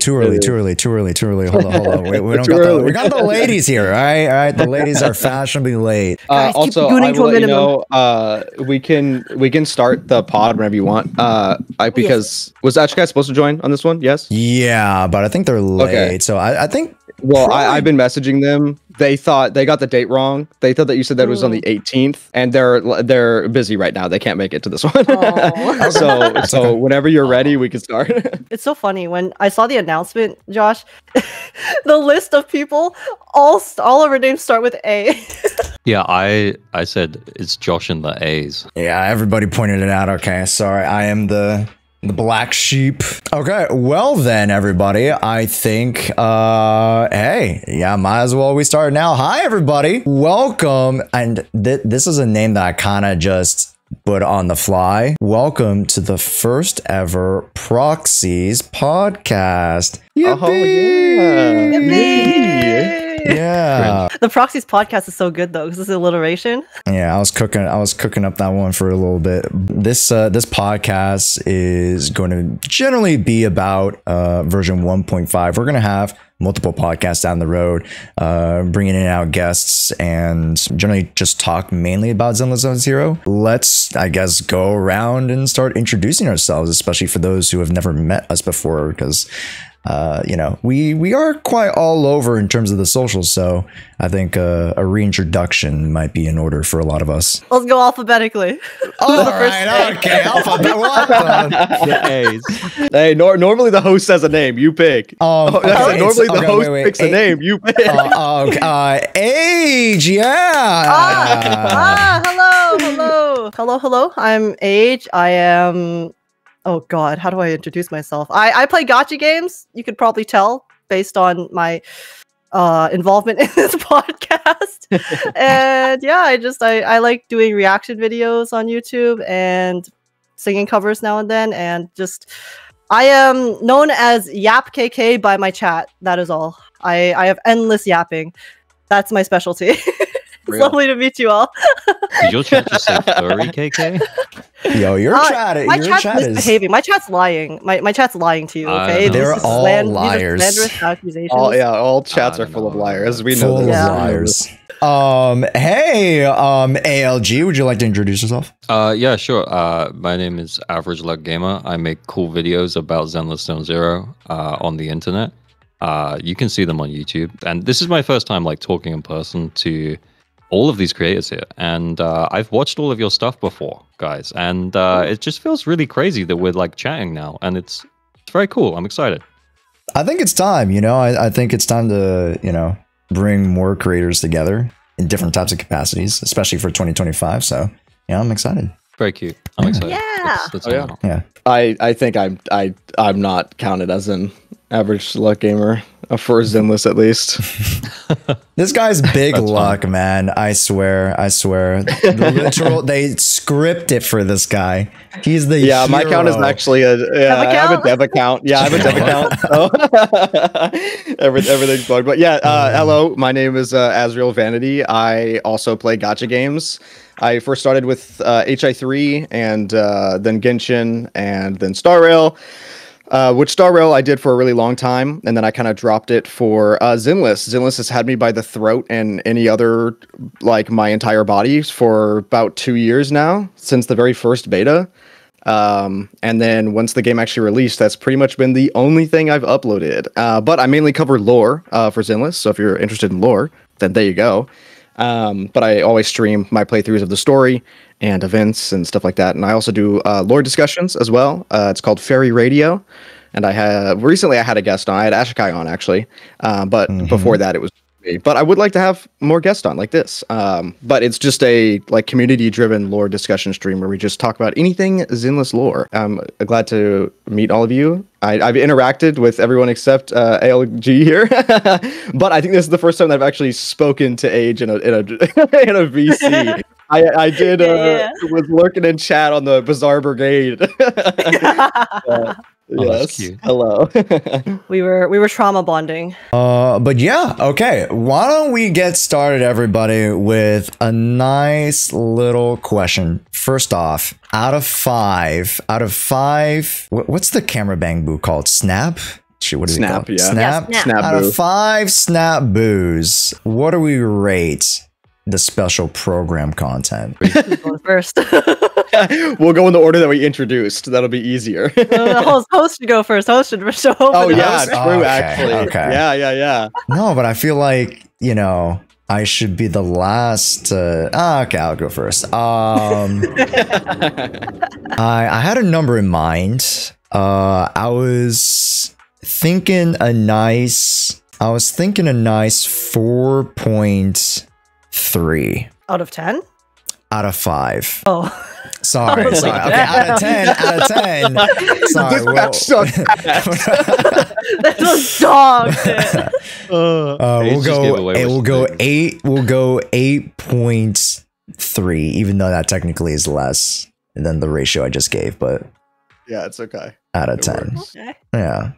too early. Hold on. We don't got the, we got the ladies here. All right. The ladies are fashionably late. Also, I will let you know, we can start the pod whenever you want. Because was Agekk supposed to join on this one? Yes. Yeah, but I think they're late. Okay. So I think. Well, I've been messaging them. They thought they got the date wrong. They thought that you said that it was on the 18th, and they're busy right now. They can't make it to this one. So whenever you're ready, we can start. It's so funny when I saw the announcement, Josh. The list of people, all of our names start with A. Yeah, I said it's Josh and the A's. Yeah, everybody pointed it out. Okay, sorry, I am the black sheep. Okay, well then, everybody, I think, hey, yeah, might as well we start now. Hi, everybody. Welcome. And this is a name that I kind of just put on the fly. Welcome to the first ever Proxies podcast. Yippee! Oh, yeah. Yippee! Yeah. The Proxies podcast is so good though, because it's alliteration. Yeah, I was cooking up that one for a little bit. This podcast is going to generally be about version 1.5. We're going to have multiple podcasts down the road, bringing in out guests and generally just talk mainly about Zenless Zone Zero. Let's, I guess, go around and start introducing ourselves, especially for those who have never met us before, because you know, we are quite all over in terms of the socials, so I think a reintroduction might be in order for a lot of us. Let's go alphabetically. All right, okay, the A's. Hey, normally the host has a name. You pick. Normally the host picks a name. You pick. Age, yeah. Hello. I'm Age. I am. Oh God, how do I introduce myself? I play gacha games. You could probably tell based on my involvement in this podcast. And yeah, I like doing reaction videos on YouTube and singing covers now and then. And just I am known as Yap KK by my chat. That is all. I have endless yapping. That's my specialty. It's lovely to meet you all. Did your chat just say furry, KK? Yo, your chat is misbehaving. My chat's lying. My chat's lying to you. Okay, they're all liars. These are slanderous accusations. All chats are full of liars. We know full of liars. Hey, ALG, would you like to introduce yourself? Yeah, sure. My name is Average Luck Gamer. I make cool videos about Zenless Zone Zero on the internet. You can see them on YouTube, and this is my first time like talking in person to all of these creators here, and I've watched all of your stuff before, guys, and it just feels really crazy that we're like chatting now, and it's very cool. I'm excited. I think it's time, you know, I think it's time to, you know, bring more creators together in different types of capacities, especially for 2025. So yeah, I'm excited. Very cute. I'm excited. Yeah. Yeah. I think I'm not counted as an average luck gamer for Zenless, at least. This guy's big luck, fun. Man. I swear. Literal, they script it for this guy. He's the hero. My account is actually I have a dev account. Yeah, I have a dev account. So everything's bugged. But yeah, hello. My name is Azrial Vanity. I also play gacha games. I first started with HI3 and then Genshin and then Star Rail. Which Star Rail I did for a really long time, and then I kind of dropped it for Zenless. Zenless has had me by the throat and any other, like, my entire body for about 2 years now, since the very first beta. And then once the game actually released, that's pretty much been the only thing I've uploaded. But I mainly cover lore for Zenless, so if you're interested in lore, then there you go. But I always stream my playthroughs of the story and events and stuff like that. And I also do lore discussions as well. It's called Fairy Radio. And I had a guest on. I had Agekk on, actually. But before that, it was me. But I would like to have more guests on like this. But it's just a community-driven lore discussion stream where we just talk about anything Zenless lore. I'm glad to meet all of you. I've interacted with everyone except ALG here, but I think this is the first time that I've actually spoken to Age in a VC. I did was lurking in chat on the Bizarre Brigade. Yes. Hello. we were trauma bonding. But yeah, okay. Why don't we get started, everybody, with a nice little question. First off, out of five, what's the camera bang boo called? Snap? What do we call Snap, it? yeah. Snap? Yeah, snap. Out of 5 snap boos, what do we rate the special program content? Who's going first? We'll go in the order that we introduced. That'll be easier. The host should go first. Host should show. Oh yeah, true. Okay, Actually, okay. Yeah. No, but I feel like, you know, I should be the last. Okay, I'll go first. I had a number in mind. I was thinking a nice 4.3 Out of 10? out of 5. Oh. Sorry. Okay, out of 10. Sorry. This match That was dog shit. We'll go 8. We'll go 8.3, even though that technically is less than the ratio I just gave, but yeah, it's okay. Out of 10. Okay. Yeah.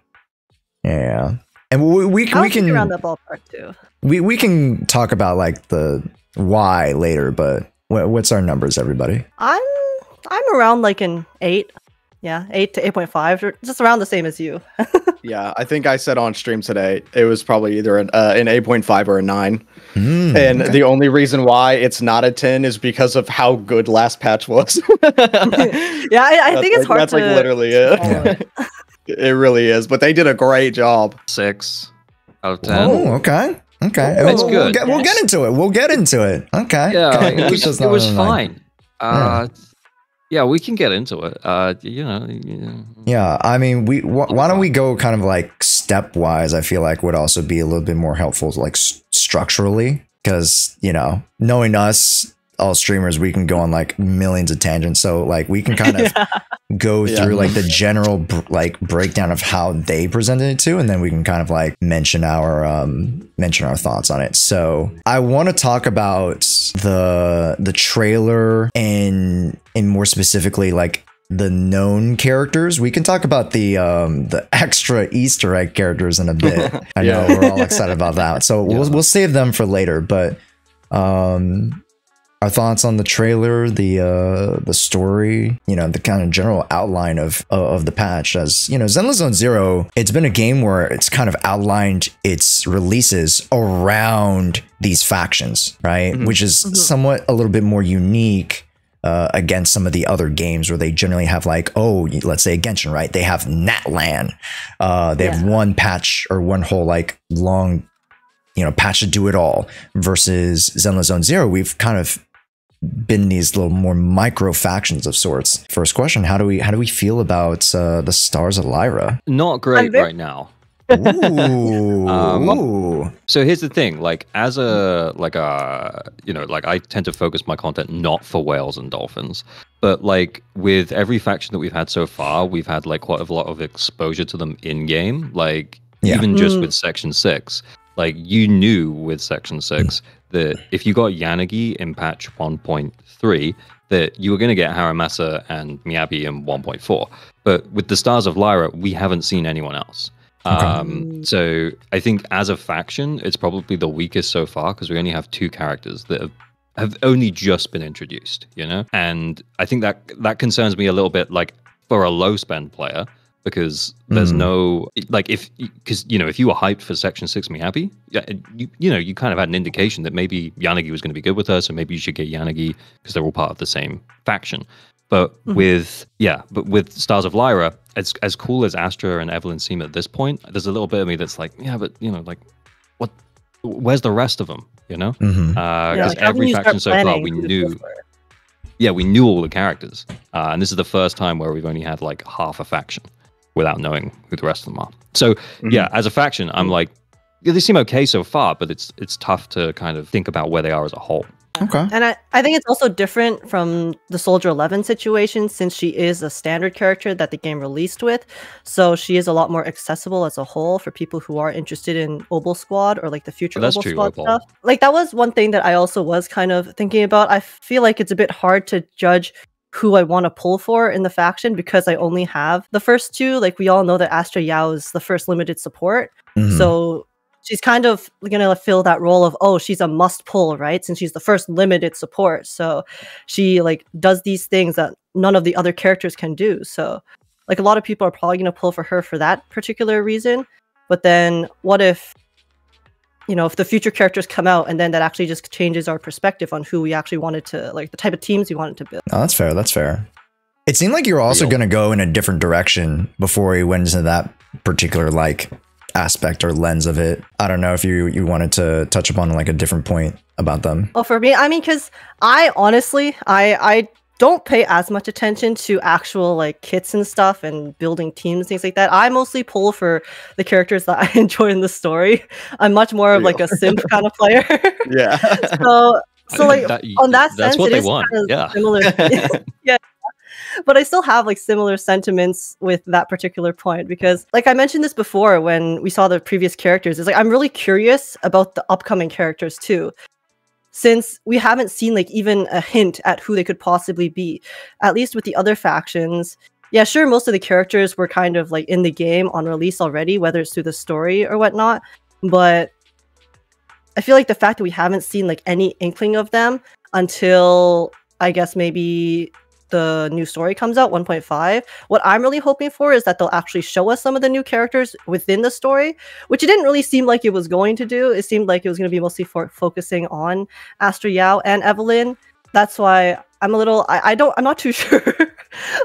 And we can around that ballpark too. We can talk about like the why later, but what's our numbers, everybody? I'm around like an 8. Yeah, 8 to 8.5, just around the same as you. Yeah, I think I said on stream today it was probably either an 8.5 or a 9. And the only reason why it's not a 10 is because of how good last patch was. Yeah, I think it's hard. That's like literally it. Yeah. It really is, but they did a great job. 6 out of 10. Oh, okay. It's good. We'll get into it. Okay. Yeah, it was fine. Yeah, we can get into it. Yeah, I mean, why don't we go kind of like stepwise? I feel like would also be a little bit more helpful, like structurally, because knowing us, all streamers, we can go on like millions of tangents. So like we can kind of go through like the general breakdown of how they presented it too, and then we can kind of like mention our thoughts on it. So I want to talk about the trailer and more specifically like the known characters. We can talk about the extra Easter egg characters in a bit. I know we're all excited about that. So we'll save them for later, but our thoughts on the trailer, the story, the kind of general outline of the patch. As Zenless Zone Zero, it's been a game where it's kind of outlined its releases around these factions, right? Which is somewhat a little bit more unique against some of the other games where they generally have like, let's say Genshin, right? They have Natlan. They have one patch or one whole like long, patch to do it all. Versus Zenless Zone Zero, we've kind of been these little more micro factions of sorts. First question: How do we feel about the Stars of Lyra? Not great right now. Ooh. So here's the thing: like as I tend to focus my content not for whales and dolphins, but like with every faction that we've had so far, we've had like quite a lot of exposure to them in game. Like even just with Section 6. Like you knew with Section 6 that if you got Yanagi in patch 1.3, that you were going to get Haramasa and Miyabi in 1.4. But with the Stars of Lyra, we haven't seen anyone else. So I think as a faction, it's probably the weakest so far because we only have 2 characters that have only just been introduced, And I think that concerns me a little bit, like for a low spend player. Because there's no if you were hyped for Section 6 Miyabi, you kind of had an indication that maybe Yanagi was going to be good with us, and maybe you should get Yanagi because they're all part of the same faction. But with Stars of Lyra, it's as cool as Astra and Evelyn seem at this point. There's a little bit of me that's like, what? Where's the rest of them? Because every faction so far we knew. Yeah, we knew all the characters, and this is the first time where we've only had like half a faction without knowing who the rest of them are. So as a faction, I'm like, they seem okay so far, but it's tough to kind of think about where they are as a whole. Okay. And I think it's also different from the Soldier 11 situation, since she is a standard character that the game released with. So she is a lot more accessible as a whole for people who are interested in Obol Squad or like the future Obol Squad stuff. Like that was one thing that I also was kind of thinking about. I feel like it's a bit hard to judge who I want to pull for in the faction because I only have the first 2. Like we all know that Astra Yao is the first limited support. So she's kind of gonna fill that role of, she's a must pull, right? Since she's the first limited support. So she like does these things that none of the other characters can do. So Like a lot of people are probably going to pull for her for that particular reason. But then what if, you know, if the future characters come out and then that actually just changes our perspective on who we actually wanted to, like the type of teams we wanted to build. Oh, that's fair. That's fair. It seemed like you were also going to go in a different direction before we went into that particular like aspect or lens of it. I don't know if you wanted to touch upon like a different point about them. Well, for me, I mean, because I honestly, I don't pay as much attention to actual like kits and stuff and building teams, things like that. I mostly pull for the characters that I enjoy in the story. I'm much more of like a simp kind of player. Yeah. So like on that that's sense, what it they is want. kind of Yeah. similar. Yeah. But I still have like similar sentiments with that particular point because like I mentioned this before when we saw the previous characters, it's like I'm really curious about the upcoming characters too. Since we haven't seen like even a hint at who they could possibly be, at least with the other factions. Yeah, sure, most of the characters were kind of like in the game on release already, whether it's through the story or whatnot. But I feel like the fact that we haven't seen like any inkling of them until I guess maybe the new story comes out 1.5. What I'm really hoping for is that they'll actually show us some of the new characters within the story, which it didn't really seem like it was going to do. It seemed like it was going to be mostly focusing on Astra, and Evelyn. That's why I'm a little I'm not too sure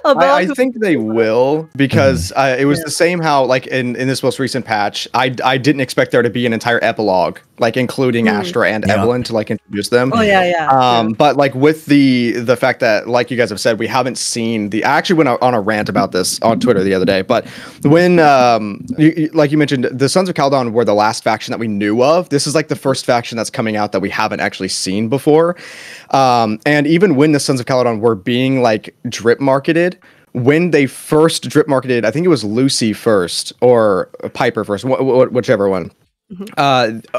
about I think they will because it was the same how like in this most recent patch I didn't expect there to be an entire epilogue like including Astra and Evelyn to like introduce them. But like with the fact that like you guys have said we haven't seen I actually went on a rant about this on Twitter the other day, but when like you mentioned the Sons of Caledon were the last faction that we knew of. This is like the first faction that's coming out that we haven't actually seen before. And even when the Sons of Caledon were being like drip marketed, when they first drip marketed, I think it was Lucy first or Piper first, whichever one.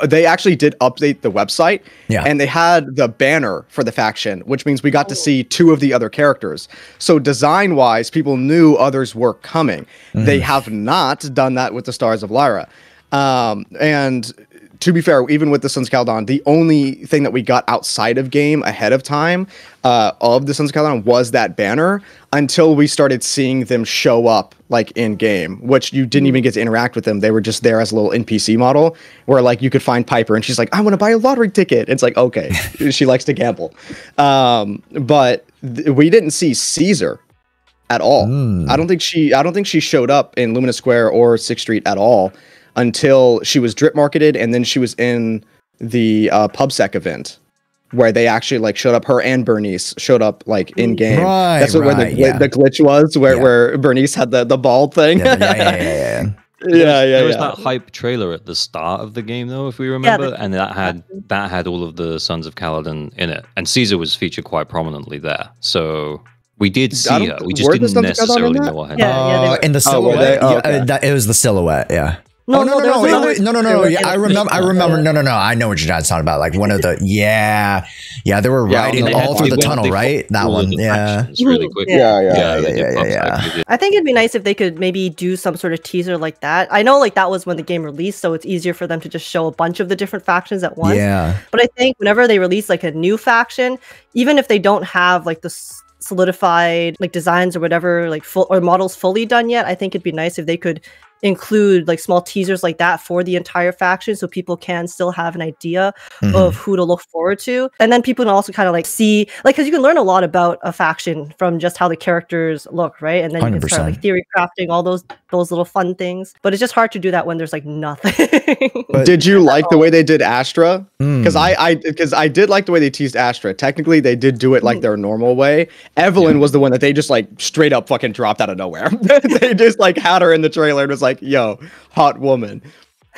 They actually did update the website and they had the banner for the faction, which means we got to see 2 of the other characters. So design wise, people knew others were coming. They have not done that with the Stars of Lyra. And to be fair, even with the Sons of Caledon, the only thing that we got outside of game ahead of time of the Sons of Caledon was that banner until we started seeing them show up like in game, which you didn't even get to interact with them. They were just there as a little NPC model where like you could find Piper and she's like, I want to buy a lottery ticket. It's like, okay, she likes to gamble. But we didn't see Caesar at all. I don't think she showed up in Lumina Square or 6th Street at all until she was drip marketed, and then she was in the PubSec event where they actually like showed up. Her and Bernice showed up like in game. That's where the glitch was, where Bernice had the bald thing. Yeah. There was that hype trailer at the start of the game, though, if we remember, and that had all of the Sons of Caledon in it, and Caesar was featured quite prominently there. So we did see her. We just didn't necessarily know what happened. In the silhouette, it was the silhouette. Yeah. No. I remember. No. I know what you're talking about. Like one of the, they were riding all through the tunnel, right? That one, really quick. Yeah. I think it'd be nice if they could maybe do some sort of teaser like that. I know, like that was when the game released, so it's easier for them to just show a bunch of the different factions at once. Yeah. But I think whenever they release like a new faction, even if they don't have like the solidified like designs or whatever, like full or models fully done yet, I think it'd be nice if they could include like small teasers like that for the entire faction so people can still have an idea of who to look forward to, and then people can also kind of like see like because you can learn a lot about a faction from just how the characters look, right? And then you can start like theory crafting all those little fun things, but it's just hard to do that when there's like nothing. But did you like the way they did Astra? Because I did like the way they teased Astra. Technically they did do it like their normal way. Evelyn was the one that they just like straight up fucking dropped out of nowhere. They just like had her in the trailer and was like, yo, hot woman.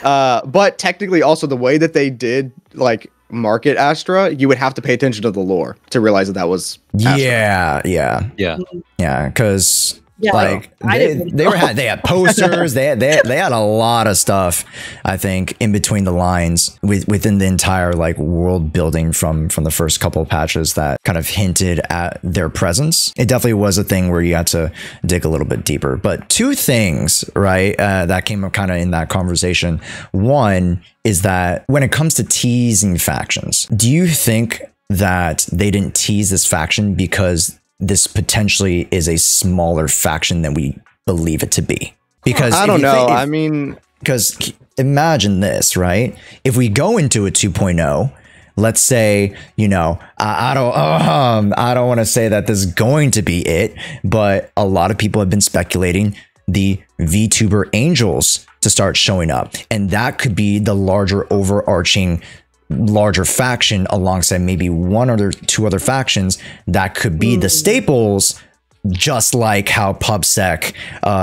But technically also the way that they did like market Astra, you would have to pay attention to the lore to realize that was Astra. Yeah, because like they had posters, they had a lot of stuff, I think, in between the lines within the entire like world building from the first couple of patches that kind of hinted at their presence. It definitely was a thing where you had to dig a little bit deeper. But 2 things, right, that came up kind of in that conversation. One is that when it comes to teasing factions, do you think that they didn't tease this faction because this potentially is a smaller faction than we believe it to be? Because I don't know. I mean, because imagine this, right? If we go into a 2.0, let's say, you know, I don't want to say that this is going to be it, but a lot of people have been speculating the VTuber angels to start showing up, and that could be the larger overarching larger faction alongside maybe one or two other factions that could be the staples, just like how PubSec,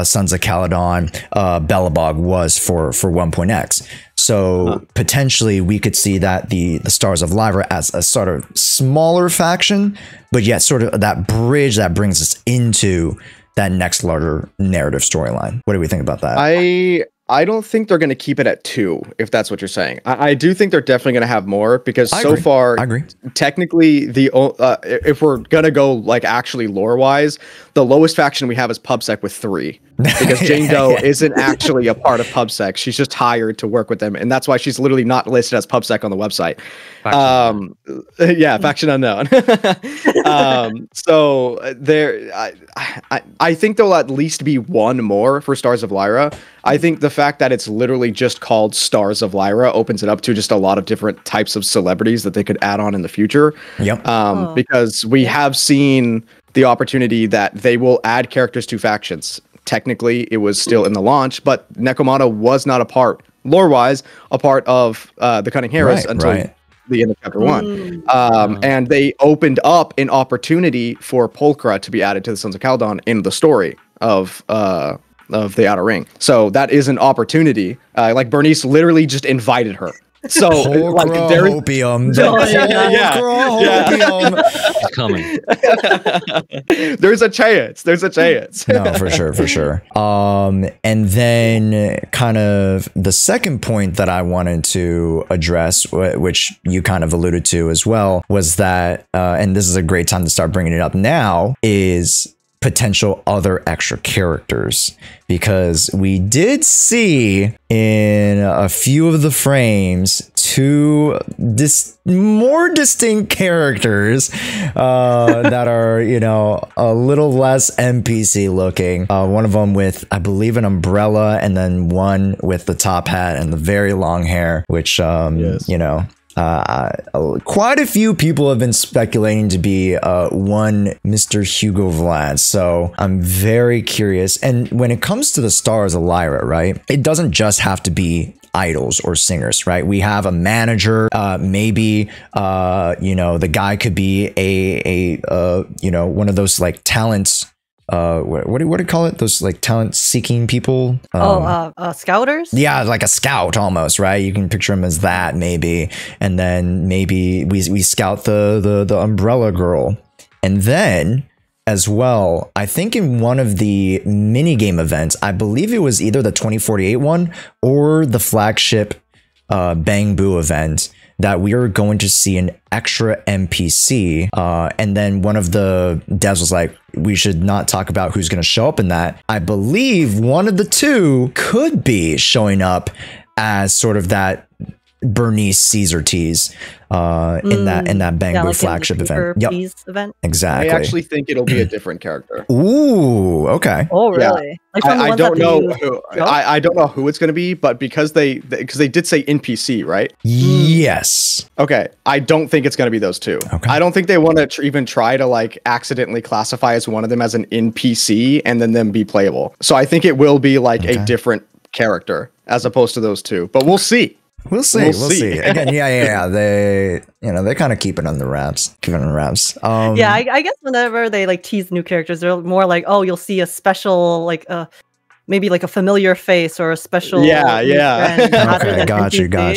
Sons of Caledon, Belobog was for 1.x. So potentially we could see that the Stars of Lyra as a sort of smaller faction, but yet sort of that bridge that brings us into that next larger narrative storyline. What do we think about that? I don't think they're going to keep it at 2, if that's what you're saying. I do think they're definitely going to have more, because so far, I agree. Technically, if we're going to go like actually lore wise, the lowest faction we have is PubSec with 3, because Jane Doe isn't actually a part of PubSec. She's just hired to work with them, and that's why she's literally not listed as PubSec on the website. Yeah, faction unknown. So I think there'll at least be one more for Stars of Lyra. I think the fact that it's literally just called Stars of Lyra opens it up to just a lot of different types of celebrities that they could add on in the future. Yep. Because we have seen the opportunity that they will add characters to factions. Technically, it was still in the launch, but Nekomata was not a part, lore-wise, a part of the Cunning Heiress until the end of chapter 1. And they opened up an opportunity for Pulchra to be added to the Sons of Caledon in the story of the Outer Ring. So that is an opportunity. Like Bernice literally just invited her. So like there is It's coming. There's a chance. No, for sure. And then kind of the second point that I wanted to address, which you kind of alluded to as well, was that, and this is a great time to start bringing it up now, is potential other extra characters, because we did see in a few of the frames 2 more distinct characters that are, you know, a little less NPC looking. One of them with, I believe, an umbrella, and then one with the top hat and the very long hair, which you know, quite a few people have been speculating to be one Mr. Hugo Vlad. So I'm very curious. And when it comes to the Stars of Lyra, right, it doesn't just have to be idols or singers, right? We have a manager, maybe you know, the guy could be a you know, one of those like talents, what do you call it, those like talent seeking people, scouters, yeah, like a scout almost, right? You can picture him as that, maybe. And then maybe we scout the umbrella girl. And then as well, I think in one of the mini game events, I believe it was either the 2048 one or the flagship Bang Boo event, that we are going to see an extra NPC. And then one of the devs was like, we should not talk about who's going to show up in that. I believe one of the 2 could be showing up as sort of that Bernice Caesar tease in that Bang Boo like flagship event. Event. Exactly. I actually think it'll be a different character. Ooh, okay. Oh, really? Yeah. Like I don't know who. I don't know who it's going to be, but because they did say NPC, right? Yes. Okay. I don't think it's going to be those 2. Okay. I don't think they want to even try to like accidentally classify as one of them as an NPC and then them be playable. So I think it will be like a different character as opposed to those 2. But we'll see. We'll see. Again, yeah. They, you know, they kind of keep it on the wraps. Yeah, I guess whenever they like tease new characters, they're more like, oh, you'll see a special, like maybe like a familiar face or a special. Yeah. Okay, got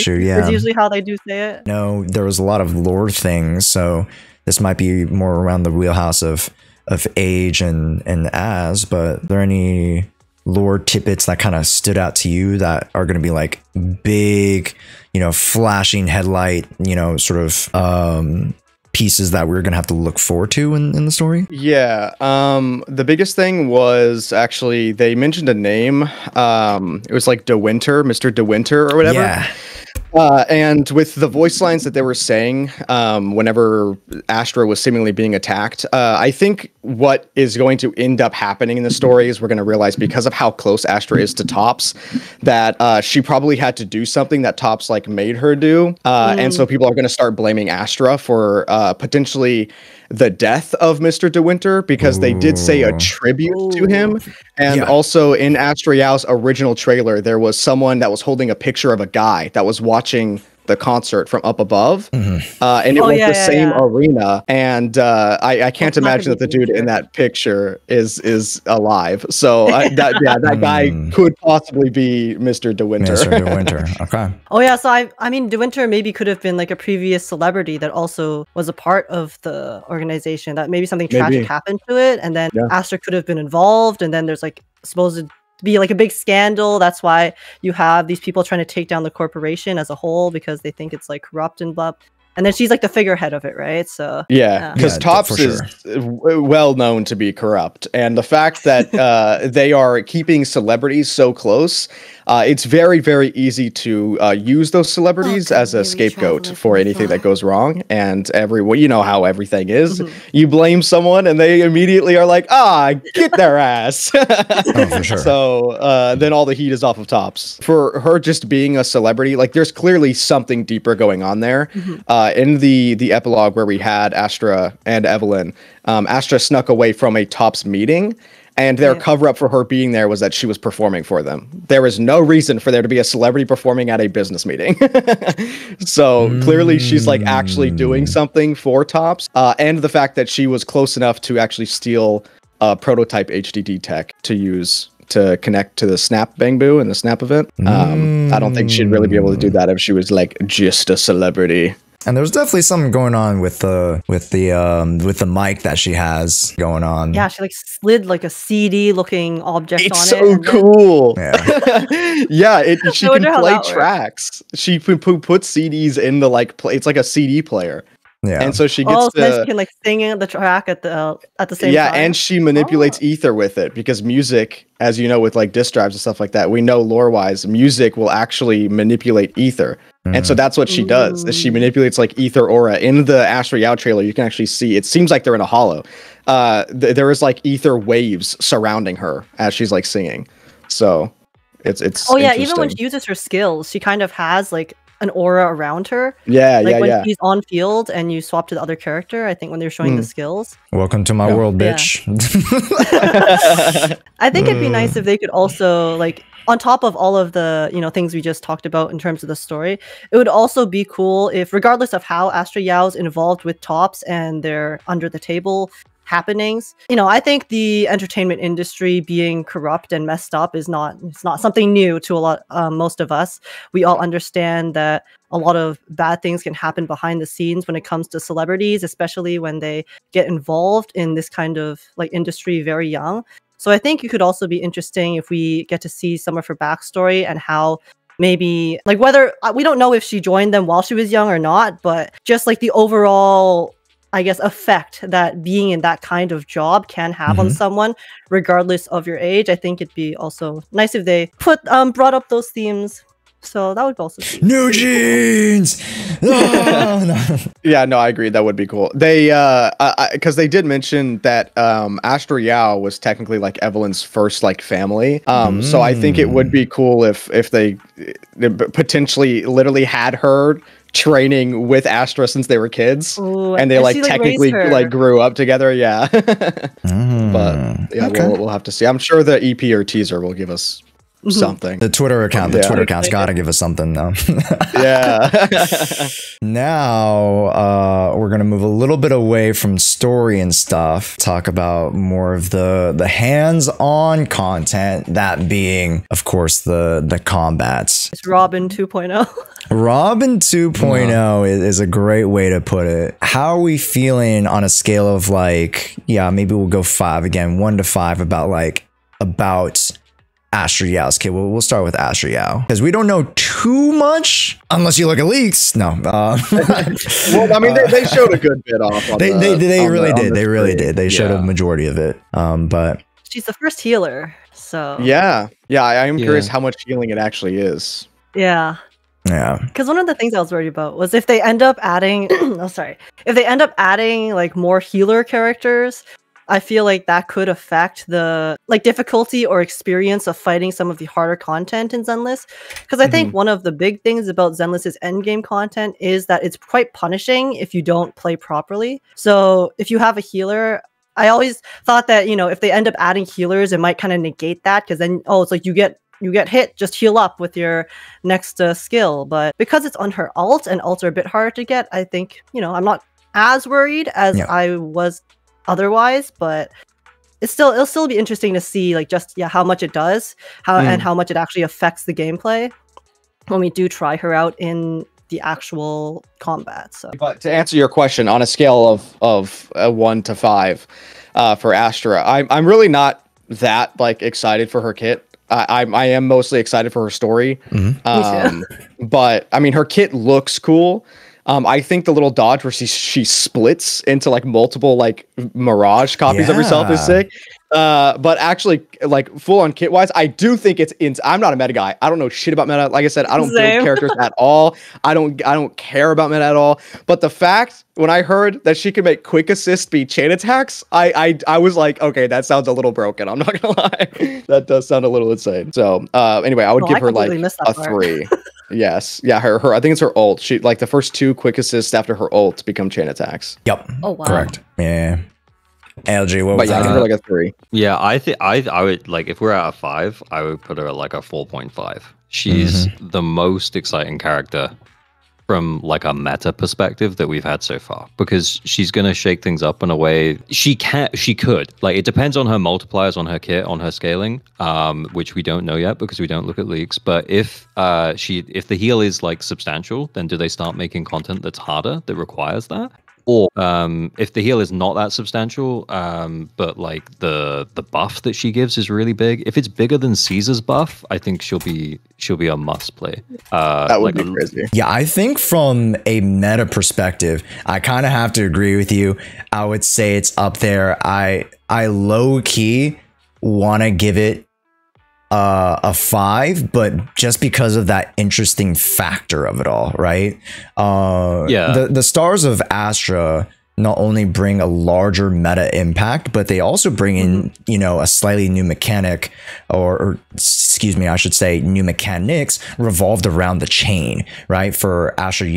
you. Yeah, it's usually how they do say it. No, there was a lot of lore things, so this might be more around the wheelhouse of Age and Az. But are there any lore tidbits that kind of stood out to you that are going to be like big, you know, flashing headlight, you know, sort of pieces that we're going to have to look forward to in the story? Yeah. The biggest thing was actually they mentioned a name. It was like De Winter, Mr. De Winter or whatever. Yeah. And with the voice lines that they were saying whenever Astra was seemingly being attacked, I think what is going to end up happening in the story is we're going to realize, because of how close Astra is to Tops, that she probably had to do something that Tops like made her do. And so people are going to start blaming Astra for potentially the death of Mr. De Winter, because they did say a tribute to him. And also in Azrial's original trailer, there was someone that was holding a picture of a guy that was watching the concert from up above, and it was the same arena. And I can't imagine that the dude in that picture is alive. So that guy could possibly be Mr. De Winter. Mr. De Winter. Okay. Oh yeah, so I mean, De Winter maybe could have been like a previous celebrity that also was a part of the organization. That maybe something tragic happened to it, and then Astra could have been involved, and then there's like supposed to be like a big scandal. That's why you have these people trying to take down the corporation as a whole, because they think it's like corrupt and blah. And then she's like the figurehead of it, right? So because Tops is well known to be corrupt, and the fact that they are keeping celebrities so close, it's very, very easy to use those celebrities as a scapegoat for anything that goes wrong. And you know how everything is. You blame someone, and they immediately are like, get their ass. For sure. So then all the heat is off of Tops. For her just being a celebrity, like there's clearly something deeper going on there. In the epilogue where we had Astra and Evelyn, Astra snuck away from a Tops meeting, and their cover-up for her being there was that she was performing for them. There is no reason for there to be a celebrity performing at a business meeting. So clearly she's like actually doing something for Tops, and the fact that she was close enough to actually steal prototype HDD tech to use to connect to the Snap Bangbu and the Snap event. I don't think she'd really be able to do that if she was like just a celebrity. And there's definitely something going on with the mic that she has going on. Yeah, she like slid like a CD looking object on it. It's so cool. She can play tracks. She puts CDs in the it's like a CD player. Yeah, and so she gets she can like sing the track at the same time. Yeah, and she manipulates ether with it, because music, as you know, with like disk drives and stuff like that, we know lore-wise, music will actually manipulate ether. And so that's what she does. Is she manipulates like ether aura. In the Azrial trailer, you can actually see, it seems like they're in a hollow. There is like ether waves surrounding her as she's like singing. So it's even when she uses her skills, she kind of has like an aura around her. When she's on field and you swap to the other character, I think when they're showing the skills. Welcome to my world, bitch. I think it'd be nice if they could also like, on top of all of the things we just talked about in terms of the story, it would also be cool if, regardless of how Azrial's involved with Tops and their under the table happenings, I think the entertainment industry being corrupt and messed up it's not something new to most of us. We all understand that a lot of bad things can happen behind the scenes when it comes to celebrities, especially when they get involved in this kind of like industry very young. So I think it could also be interesting if we get to see some of her backstory and how maybe like whether we don't know if she joined them while she was young or not, but just like the overall, I guess, effect that being in that kind of job can have on someone, regardless of your age. I think it'd be also nice if they brought up those themes. So that would also be new jeans. Yeah, no, I agree. That would be cool. They because they did mention that Azrial was technically like Evelyn's first like family. So I think it would be cool if they potentially literally had her training with Astra since they were kids. Ooh, and they like technically like grew up together. Yeah. But yeah, we'll have to see. I'm sure the EP or teaser will give us something. The Twitter account's gotta give us something though. Now we're gonna move a little bit away from story and stuff, talk about more of the hands-on content, that being of course the combats. It's Robin 2.0. Robin 2.0 is a great way to put it. How are we feeling on a scale of like, maybe we'll go 5 again, 1 to 5 about Azrial's kid. We'll start with Azrial because we don't know too much unless you look at leaks. No. Well, I mean, they showed a good bit off. They really did. They showed a majority of it. But she's the first healer, so yeah. I am curious how much healing it actually is. Yeah. Yeah. Because one of the things I was worried about was if they end up adding, if they end up adding like more healer characters, I feel like that could affect the like difficulty or experience of fighting some of the harder content in Zenless. Because I think one of the big things about Zenless's endgame content is that it's quite punishing if you don't play properly. So if you have a healer, I always thought that, you know, if they end up adding healers, it might kind of negate that, because then, oh, it's like you get hit, just heal up with your next skill. But because it's on her ult, and ults are a bit harder to get, I think, you know, I'm not as worried as I was otherwise, but it'll still be interesting to see like just how much it does, and how much it actually affects the gameplay when we do try her out in the actual combat. So, but to answer your question, on a scale of 1 to 5 for Astra, I'm really not that like excited for her kit. I am mostly excited for her story. But I mean, her kit looks cool. I think the little dodge where she splits into like multiple like mirage copies of herself is sick. But actually, like full on kit wise, I do think I'm not a meta guy. I don't know shit about meta. Like I said, I don't build characters at all. I don't care about meta at all. But the fact when I heard that she could make quick assist be chain attacks, I was like, okay, that sounds a little broken. I'm not gonna lie. That does sound a little insane. So anyway, I would give her like a 3. Yes. Yeah, her I think it's her ult. She like the first 2 quick assists after her ult become chain attacks. Yep. Oh wow. Correct. Yeah. LG, what was that? I give her like a 3. Yeah, I think I would like, if we're at a 5, I would put her at like a 4.5. She's the most exciting character from like a meta perspective that we've had so far, because she's going to shake things up in a way she could. Like, it depends on her multipliers, on her kit, on her scaling, which we don't know yet because we don't look at leaks. But if the heal is like substantial, then do they start making content that's harder, that requires that? Or if the heal is not that substantial, but like the buff that she gives is really big. If it's bigger than Caesar's buff, I think she'll be a must play. That would be crazy. Yeah, I think from a meta perspective, I kind of have to agree with you. I would say it's up there. I low key want to give it a 5, but just because of that interesting factor of it all, right? The stars of Astra not only bring a larger meta impact, but they also bring in, you know, a slightly new mechanic, or excuse me, I should say new mechanics revolved around the chain, right? For Astra,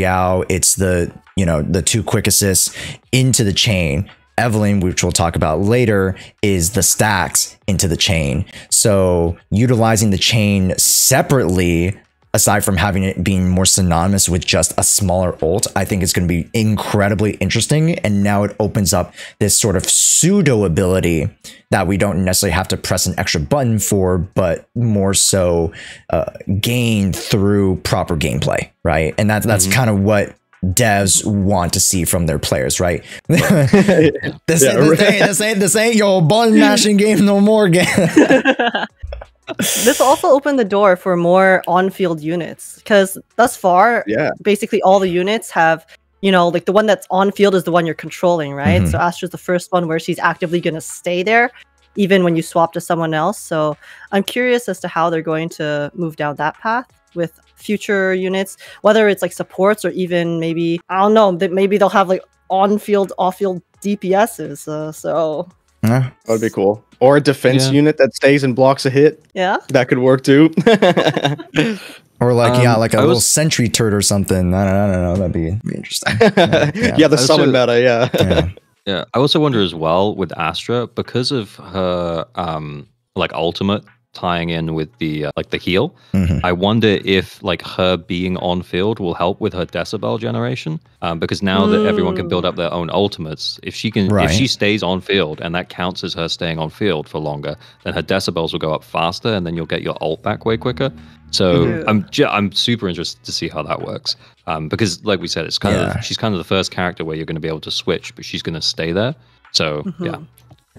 it's the 2 quick assists into the chain. Evelyn, which we'll talk about later, is the stacks into the chain. So utilizing the chain separately, aside from having it being more synonymous with just a smaller ult, I think it's going to be incredibly interesting. And now it opens up this sort of pseudo ability that we don't necessarily have to press an extra button for, but more so gain through proper gameplay, right? And that's kind of what devs want to see from their players, right? This ain't your button mashing game no more game. This also opened the door for more on-field units, because thus far, basically all the units have, you know, like the one that's on field is the one you're controlling, right? So Astra's the first one where she's actively going to stay there, even when you swap to someone else. So I'm curious as to how they're going to move down that path with future units, whether it's like supports or even maybe, I don't know, that maybe they'll have like on-field, off-field DPSs. So that would be cool. Or a defense unit that stays and blocks a hit. Yeah, that could work too. Or like like a little sentry turret or something. I don't know. That'd be interesting. The summon meta. Yeah. I also wonder as well with Astra, because of her like ultimate tying in with the like the heal. I wonder if like her being on field will help with her decibel generation, because now that everyone can build up their own ultimates, if she can, if she stays on field and that counts as her staying on field for longer, then her decibels will go up faster, and then you'll get your ult back way quicker. So I'm super interested to see how that works, because like we said, it's kind of she's kind of the first character where you're going to be able to switch, but she's going to stay there. So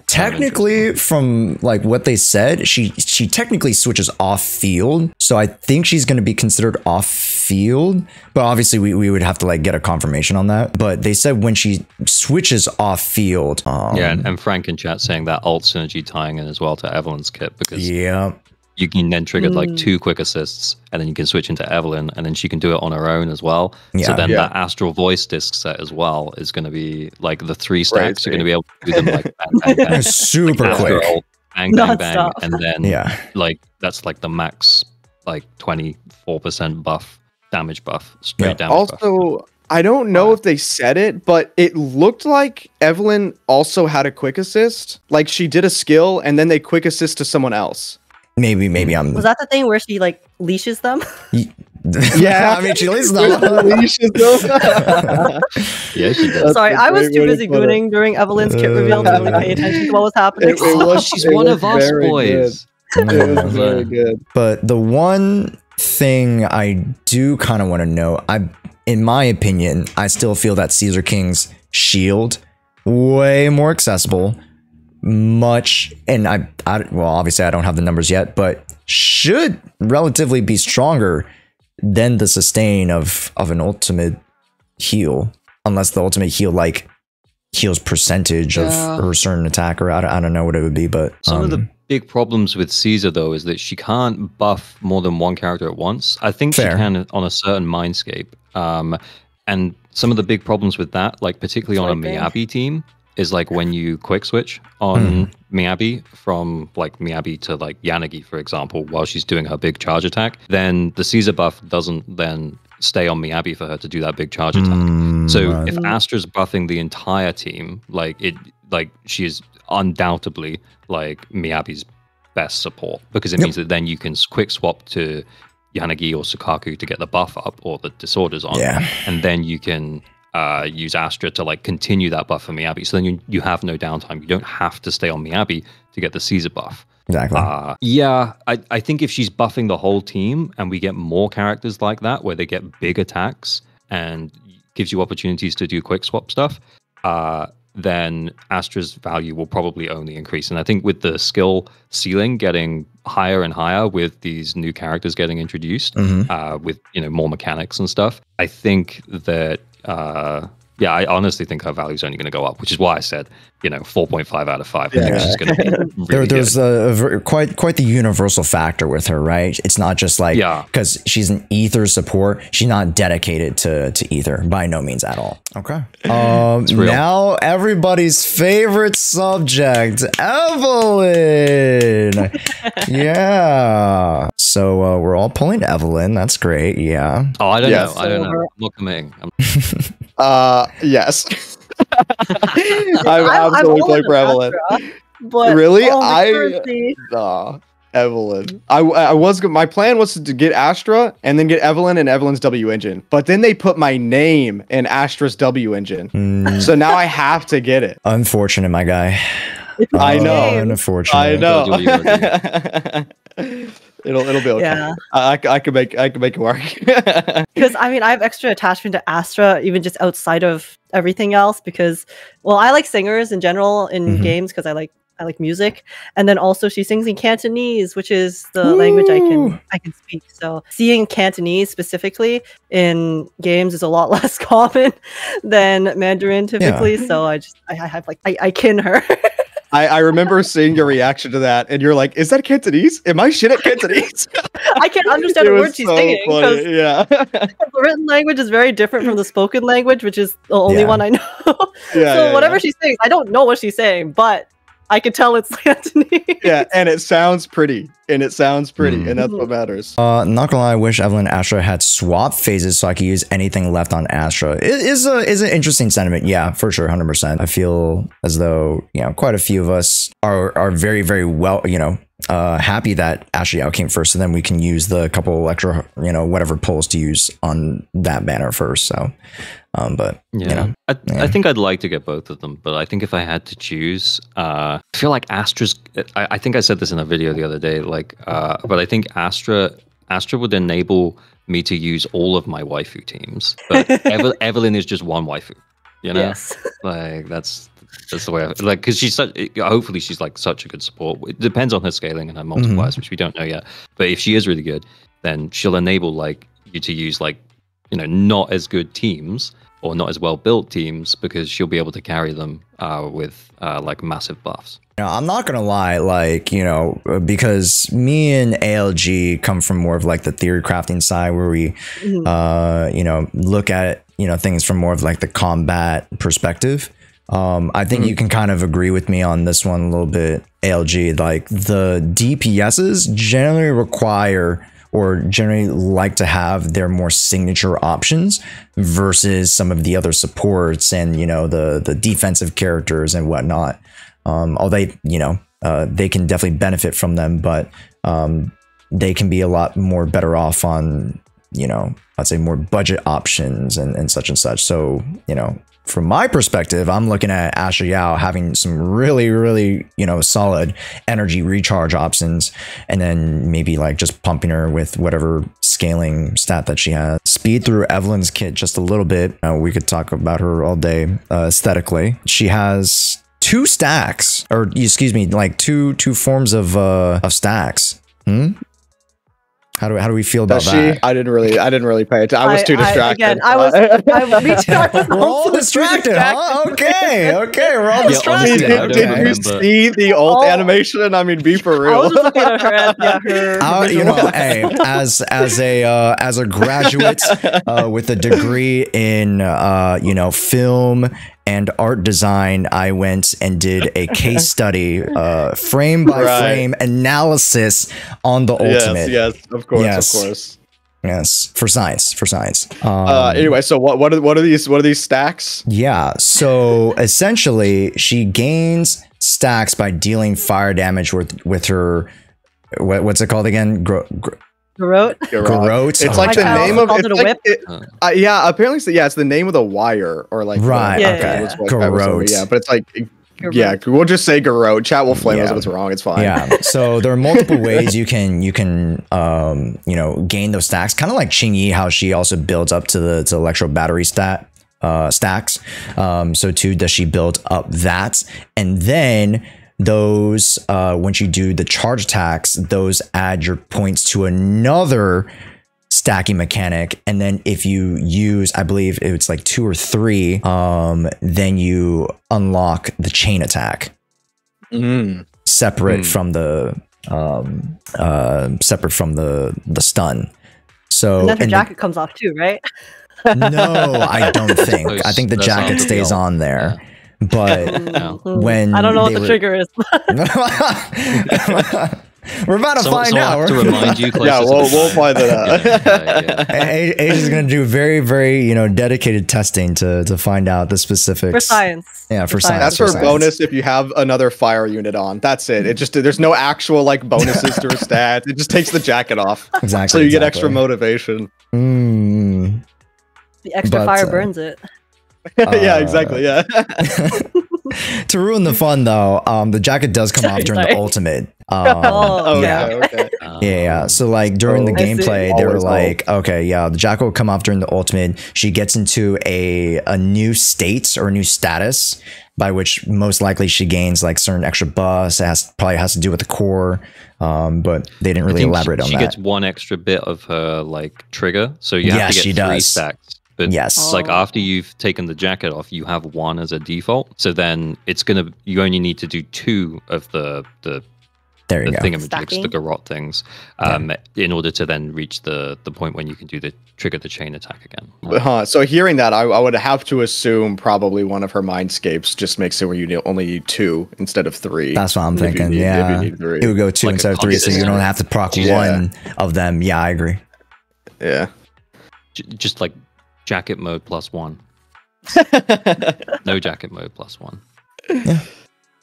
technically, from like what they said, she technically switches off field, so I think she's going to be considered off field, but obviously we would have to like get a confirmation on that. But they said when she switches off field, and Frank in chat saying that ult synergy tying in as well to Evelyn's kit, because you can then trigger like 2 quick assists, and then you can switch into Evelyn, and then she can do it on her own as well. So then that Astral Voice disc set as well is going to be like the 3 stacks. You're going to be able to do them like bang, bang, bang, super quick, bang, bang, bang, and then like that's like the max like 24% buff, damage buff, straight damage buff. Also, I don't know if they said it, but it looked like Evelyn also had a quick assist. Like she did a skill and then they quick assist to someone else. Maybe I'm. Was that the thing where she like leashes them? Yeah, I mean she leashes them. Yeah, she does. Sorry, I was too busy gooning during Evelyn's kit reveal to really pay attention to what was happening. She's one of us, boys. It was very good. But the one thing I do kind of want to know, in my opinion, I still feel that Caesar King's shield way more accessible, and well, obviously I don't have the numbers yet, but should relatively be stronger than the sustain of an ultimate heal, unless the ultimate heal like heals percentage of her certain attack, or I don't know what it would be, but some of the big problems with Caesar though is that she can't buff more than one character at once. I think she can on a certain mindscape. And some of the big problems with that, like particularly on a Miyabi team, is like when you quick switch on Miyabi from like Miyabi to like Yanagi, for example, while she's doing her big charge attack, then the Caesar buff doesn't then stay on Miyabi for her to do that big charge attack. So if Astra's buffing the entire team, she is undoubtedly like Miyabi's best support, because it means that then you can quick swap to Yanagi or Sukaku to get the buff up or the disorders on, and then you can use Astra to like continue that buff for Miyabi. So then you have no downtime. You don't have to stay on Miyabi to get the Caesar buff. Exactly. I think if she's buffing the whole team and we get more characters like that where they get big attacks and gives you opportunities to do quick swap stuff, then Astra's value will probably only increase. And I think with the skill ceiling getting higher and higher with these new characters getting introduced, with more mechanics and stuff, I think that I honestly think her value is only going to go up, which is why I said 4.5 out of 5. I think she's going to be really there's quite the universal factor with her, right? It's not just like because she's an ether support, she's not dedicated to ether by no means at all. Okay. Now everybody's favorite subject, Evelyn. Yeah. So we're all pulling Evelyn. That's great. Yeah. Oh, I don't know. I don't know. I'm not committing. Yes. I absolutely play for Evelyn. But really? Evelyn. My plan was to get Astra and then get Evelyn and Evelyn's W engine, but then they put my name in Astra's W engine, so now I have to get it. Unfortunate, my guy. I know. Unfortunate. I know. It'll be okay. Yeah. I can make it work. Because I mean, I have extra attachment to Astra, even just outside of everything else. Because, well, I like singers in general in games because I like music, and then also she sings in Cantonese, which is the language I can speak. So seeing Cantonese specifically in games is a lot less common than Mandarin typically. So I have I kin her. I remember seeing your reaction to that, and you're like, "Is that Cantonese? Am I shit at Cantonese?" I can't understand a word she's singing. Yeah, the written language is very different from the spoken language, which is the only one I know. So whatever she sings, I don't know what she's saying, but I could tell it's Cantonese. Yeah, and it sounds pretty. And that's what matters. Not gonna lie, I wish Evelyn and Astra had swap phases so I could use anything left on Astra. It is an interesting sentiment. Yeah, for sure, 100%. I feel as though quite a few of us are very, very well, happy that Astra came first, and then we can use the couple extra, whatever pulls to use on that banner first. So, but I think I'd like to get both of them, but I think if I had to choose, I feel like Astra's. I think I said this in a video the other day, but I think Astra would enable me to use all of my waifu teams, but Evelyn is just one waifu. Yes. Like that's the way because she's hopefully she's like such a good support. It depends on her scaling and her multipliers, which we don't know yet. But if she is really good, then she'll enable you to use not as good teams or not as well built teams, because she'll be able to carry them with like massive buffs. You know, I'm not gonna lie, like, you know, because me and ALG come from more of like the theory crafting side, where we you know, look at, you know, things from more of like the combat perspective. I think you can kind of agree with me on this one a little bit, ALG. Like, the DPSs generally require, or generally like to have, their more signature options versus some of the other supports and, you know, the defensive characters and whatnot. Although, you know, they can definitely benefit from them, but they can be a lot more better off on, you know, I'd say more budget options and such and such. So, you know, from my perspective, I'm looking at Jshoea having some really, really, you know, solid energy recharge options, and then maybe like just pumping her with whatever scaling stat that she has. Speed through Evelyn's kit just a little bit. We could talk about her all day aesthetically. She has 2 stacks, or excuse me, like two forms of stacks. How do we feel about that? I didn't really pay attention. I was too distracted. Again, I reached out. We're all distracted, huh? Okay, we're all distracted. Did you see the ult animation? I mean, be for real. I was just looking at her you know, hey, as a graduate with a degree in you know, film and art design, I went and did a case study, frame by frame analysis on the ultimate. Yes, of course. Yes, for science. Anyway, so what are these stacks? Yeah, so essentially, she gains stacks by dealing fire damage with her. What's it called again? Garrote. It's like the name of it's like, yeah, apparently it's the name of the wire, or like Garrote. Yeah, but it's like we'll just say Garrote. Chat will flame us if it's wrong. It's fine. Yeah. So there are multiple ways you can you know, gain those stacks. Kind of like Qingyi, how she also builds up to the electro battery stacks. So too does she build up that, and then those once you do the charge attacks, those add your points to another stacking mechanic, and then if you use, I believe it's like 2 or 3, then you unlock the chain attack, separate from the stun. So and then her jacket comes off too, right? No, I don't think. I think the jacket stays on there. But when I don't know what the trigger is. We're about to find out. To remind you, we'll find that out. Age is going to do very, very, you know, dedicated testing to find out the specifics. For science. Yeah, for science. That's her bonus if you have another fire unit on. That's it. It just, there's no actual like bonuses to her stat. It just takes the jacket off. Exactly. So you get extra motivation. The extra fire burns it. Yeah, exactly. Yeah. To ruin the fun, though, the jacket does come off during the ultimate. Okay. Yeah. So like during the gameplay, they were like, okay, yeah, the jacket will come off during the ultimate. She gets into a new state or a new status, by which most likely she gains like certain extra buffs. It probably has to do with the core, but they didn't really elaborate on that. She gets 1 extra bit of her like trigger, so you have to get 3 stacks. But like after you've taken the jacket off, you have 1 as a default. So then it's you only need to do 2 of the thingamajigs, the garrote things, in order to then reach the point when you can trigger the chain attack again. So hearing that, I would have to assume probably one of her mindscapes just makes it where you only need 2 instead of 3. That's what I'm thinking. It would go 2 instead of 3, so you don't have to proc 1 of them. Yeah, I agree. Yeah. Just like jacket mode +1. No jacket mode +1. Yeah.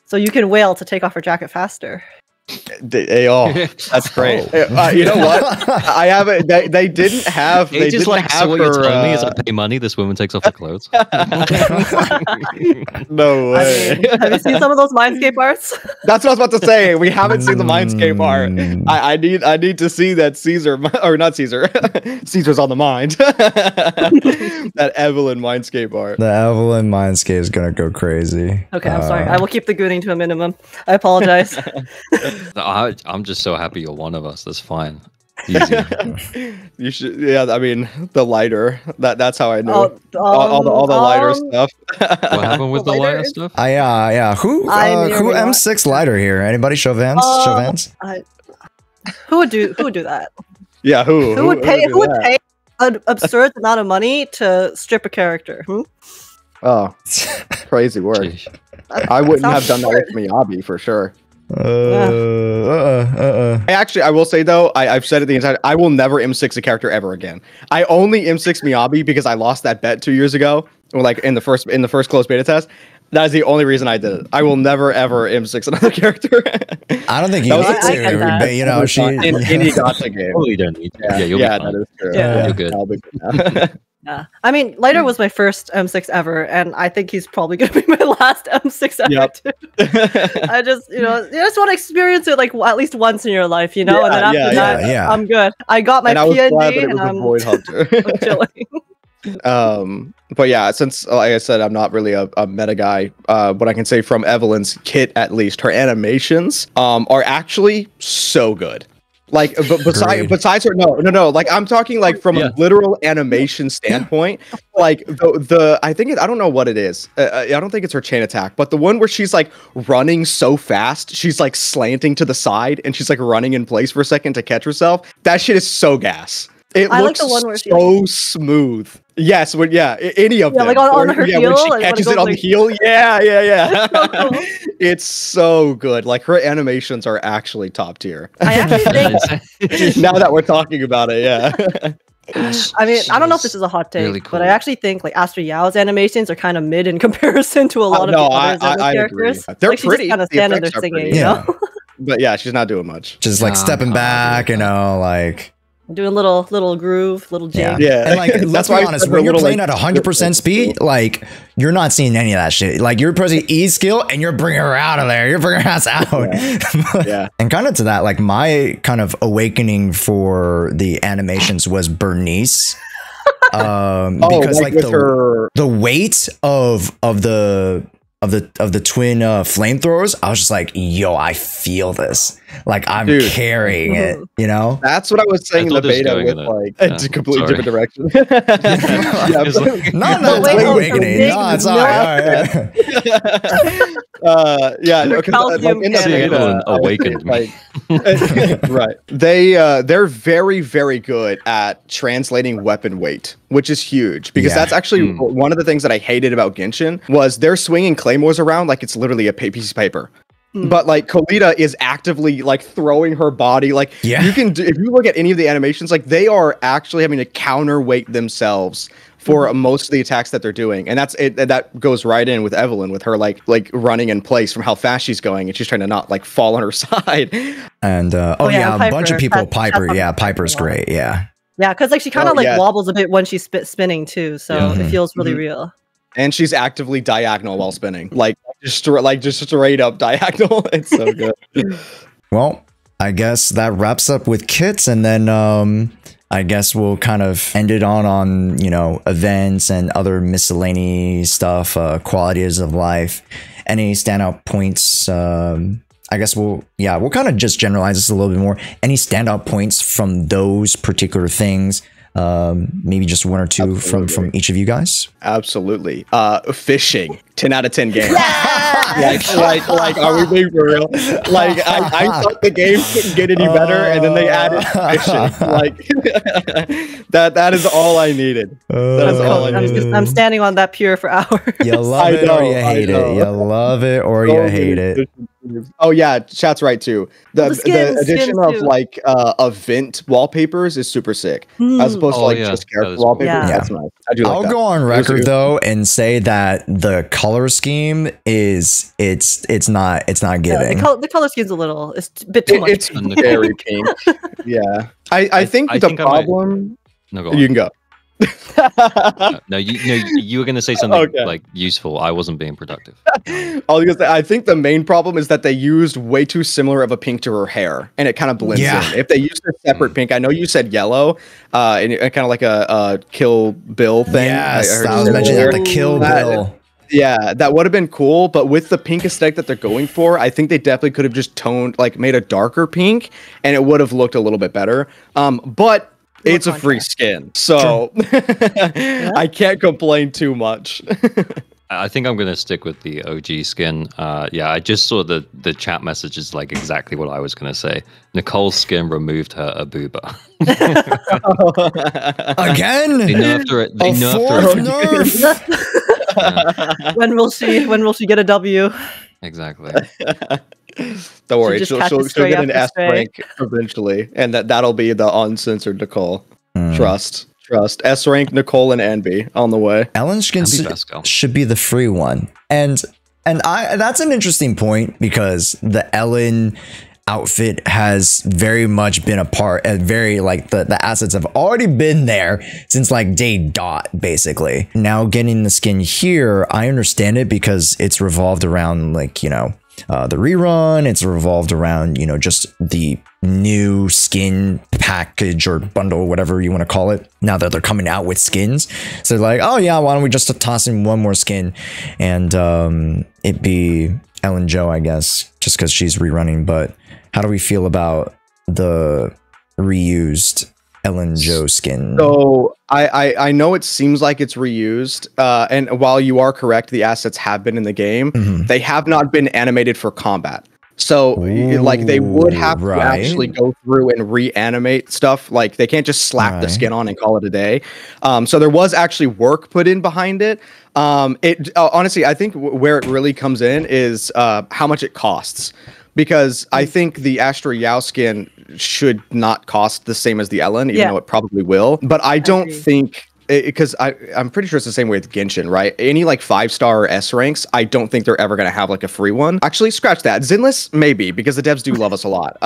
So you can wail to take off her jacket faster. That's great. You know what? I haven't. They didn't have. They didn't have so what her. You're telling me is I pay money. This woman takes off her clothes. No way. I mean, have you seen some of those Mindscape arts? That's what I was about to say. We haven't seen the Mindscape art. I need to see that Caesar, or not Caesar. Caesar's on the mind. That Evelyn Mindscape art. The Evelyn Mindscape is gonna go crazy. Okay, I'm sorry. I will keep the gooning to a minimum. I apologize. I'm just so happy you're one of us. That's fine. Easy. You should, yeah. I mean, the lighter. That's how I know all the lighter stuff. What happened with the lighter stuff? Yeah. Who M6 lighter here? Anybody? Show of hands. Show of hands. Who would do that? Yeah, who would pay an absurd amount of money to strip a character? Oh, crazy word. I wouldn't have done that with Miyabi for sure. I will say though, I've said it the entire. I will never M6 a character ever again. I only M6 Miyabi because I lost that bet 2 years ago, or like in the first closed beta test. That is the only reason I did it. I will never ever M6 another character. I don't think you need to, but you know, she in any Gacha game. Totally don't need to. Yeah, you'll be fine. That is true. Yeah. You're good. I'll be good. Yeah, I mean, Lighter was my first M6 ever, and I think he's probably gonna be my last M6 ever too. I just, you just want to experience it like at least once in your life, and then after that, I'm good. I got my PNG, and I'm Void Hunter. I'm chilling. But yeah, since like I said, I'm not really a meta guy. What I can say from Evelyn's kit, at least, her animations are actually so good. Like, but besides her, no. Like, I'm talking like from a literal animation standpoint. Like I don't know what it is. I don't think it's her chain attack, but the one where she's like running so fast, she's like slanting to the side, and she's like running in place for a second to catch herself. That shit is so gas. I looks like the one where so smooth. Yes, any of them. Like on her heel, when she catches it on the heel. Yeah. So cool. It's so good. Like her animations are actually top tier. I actually think now that we're talking about it, yeah. I mean, I don't know if this is a hot take, really cool. But I actually think like Astra Yao's animations are kind of mid in comparison to a lot of the other characters. Agree. They're like, pretty. She's just kind of standing there singing, you know. But yeah, she's not doing much. Just like stepping back, like. Doing little groove, little jig. Yeah. And like, let's be honest, when you're playing at 100% speed, like, you're not seeing any of that shit. Like, you're pressing E skill and you're bringing her out of there. You're bringing her ass out. Yeah. And kind of to that, like, my kind of awakening for the animations was Bernice. Because like the weight of the twin flamethrowers, I was just like, yo, I feel this. Like, I'm carrying it, That's what I was saying in the beta with like a completely different direction. Not that awakening. No, it's all right. In the beta, awakened like, right. They're very, very good at translating weapon weight, which is huge because that's actually one of the things that I hated about Genshin was they're swinging claymores around like it's literally a piece of paper. But like Kolita is actively like throwing her body, like you can do, if you look at any of the animations, like they are actually having to counterweight themselves for most of the attacks that they're doing, and that's it. That goes right in with Evelyn, with her like running in place from how fast she's going, and she's trying to not like fall on her side. And a bunch of people. Piper, Piper's great. Yeah, because like she kind of wobbles a bit when she's spinning too, so it feels really real. And she's actively diagonal while spinning, like just straight up diagonal. It's so good. Well, I guess that wraps up with kits, and then I guess we'll kind of end it on events and other miscellaneous stuff, qualities of life, any standout points. I guess we'll kind of just generalize this a little bit more. Any standout points from those particular things? Maybe just one or two from each of you guys. Absolutely. Fishing, 10 out of 10 game. like are we being for real? Like I thought the game couldn't get any better, and then they added fishing. Like that is all I needed. That's all I needed. I'm standing on that pier for hours. You love it or you hate it. You love it or you hate it. Oh yeah, chat's right too. The addition of like event wallpapers is super sick, as opposed to like just character wallpapers. Yeah. That's nice. I do like I'll that. go on record though and say that the color scheme is it's not giving. The color scheme's it's a bit too much. It's very pink. Yeah, I think the problem. No, go on. You can go. No, you were going to say something like useful. I wasn't being productive. I think the main problem is that they used way too similar of a pink to her hair, and it kind of blends in. If they used a separate pink, I know you said yellow, and kind of like a Kill Bill thing. Yes, I was mentioning that, the Kill Bill. Yeah, that would have been cool, but with the pink aesthetic that they're going for, I think they definitely could have just toned, like made a darker pink, and it would have looked a little bit better. But it's a free skin, so I can't complain too much. I think I'm gonna stick with the OG skin. Yeah, I just saw the chat messages like exactly what I was gonna say. Nicole's skin removed her Abuba. Again? They nerfed her. They nerfed her. When will she get a W? Exactly. Don't worry, she'll get an S rank eventually, and that'll be the uncensored Nicole. Trust. S rank, Nicole, and Envy on the way. Ellen skin should be the free one, and that's an interesting point because the Ellen outfit has very much been a part, and very like the assets have already been there since like day dot basically. Now getting the skin here, I understand it because it's revolved around like, you know, the rerun. It's revolved around, you know, just the new skin package or bundle, whatever you want to call it, now that they're coming out with skins. So like, oh yeah, why don't we just toss in one more skin and it be Ellen Jo, I guess, just because she's rerunning. But how do we feel about the reused Ellen Jo skin? So I know it seems like it's reused, and while you are correct, the assets have been in the game, they have not been animated for combat. So like they would have to actually go through and reanimate stuff. Like they can't just slap the skin on and call it a day. So there was actually work put in behind it. Honestly, I think where it really comes in is how much it costs. Because I think the Astra Yao skin should not cost the same as the Ellen, even though it probably will. But I don't think, because I'm pretty sure it's the same way with Genshin, right? Any like 5-star or S ranks, I don't think they're ever going to have like a free one. Actually, scratch that. Zenless, maybe, because the devs do love us a lot.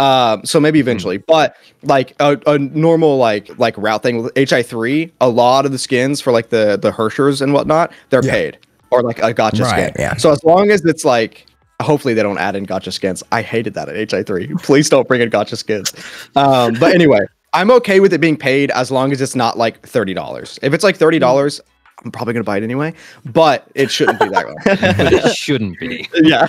So maybe eventually. But like a normal like route thing with HI3, a lot of the skins for like the Hershers and whatnot, they're paid. Or like a gacha skin. Yeah. So as long as it's like, hopefully they don't add in gacha skins. I hated that at HI3. Please don't bring in gacha skins. But anyway, I'm okay with it being paid as long as it's not like $30. If it's like $30, I'm probably gonna buy it anyway. But it shouldn't be that much. But it shouldn't be. Yeah.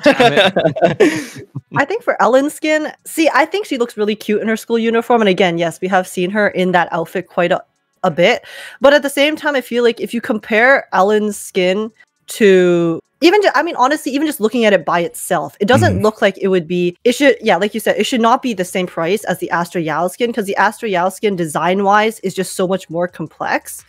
I think for Ellen's skin, see, I think she looks really cute in her school uniform. And again, yes, we have seen her in that outfit quite a bit. But at the same time, I feel like if you compare Ellen's skin to honestly, even just looking at it by itself, it doesn't look like it would be, it should, like you said, it should not be the same price as the Astra Yao skin, because the Astra Yao skin design-wise is just so much more complex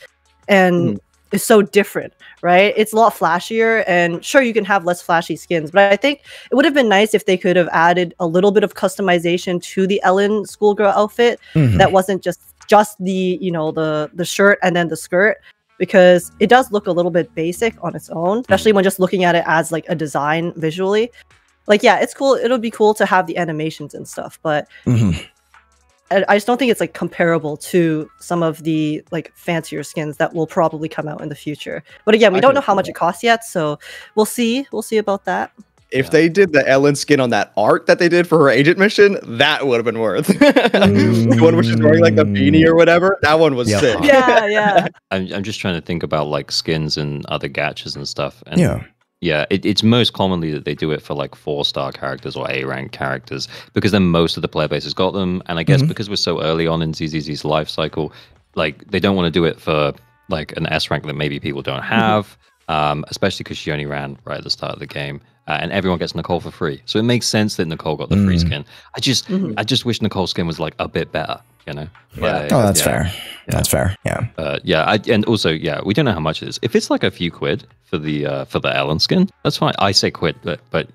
and is so different, right? It's a lot flashier, and sure, you can have less flashy skins, but I think it would have been nice if they could have added a little bit of customization to the Ellen schoolgirl outfit that wasn't just the, you know, the shirt and then the skirt, because it does look a little bit basic on its own, especially when just looking at it as like a design visually. Like, yeah, it's cool. It'll be cool to have the animations and stuff, but I just don't think it's like comparable to some of the like fancier skins that will probably come out in the future. But again, we don't know how much it costs yet, so we'll see. We'll see about that. If they did the Ellen skin on that art that they did for her agent mission, that would have been worth. The one where she's wearing like the beanie or whatever, that one was sick. Yeah. I'm just trying to think about like skins and other gachas and stuff. And it's most commonly that they do it for like 4-star characters or A-rank characters, because then most of the player base has got them. And I guess because we're so early on in ZZZ's life cycle, like they don't want to do it for like an S rank that maybe people don't have, especially because she only ran right at the start of the game. And everyone gets Nicole for free, so it makes sense that Nicole got the free skin. I just wish Nicole's skin was like a bit better, you know. But, that's fair. That's fair. Yeah. And also, we don't know how much it is. If it's like a few quid for the Ellen skin, that's fine. I say quid, but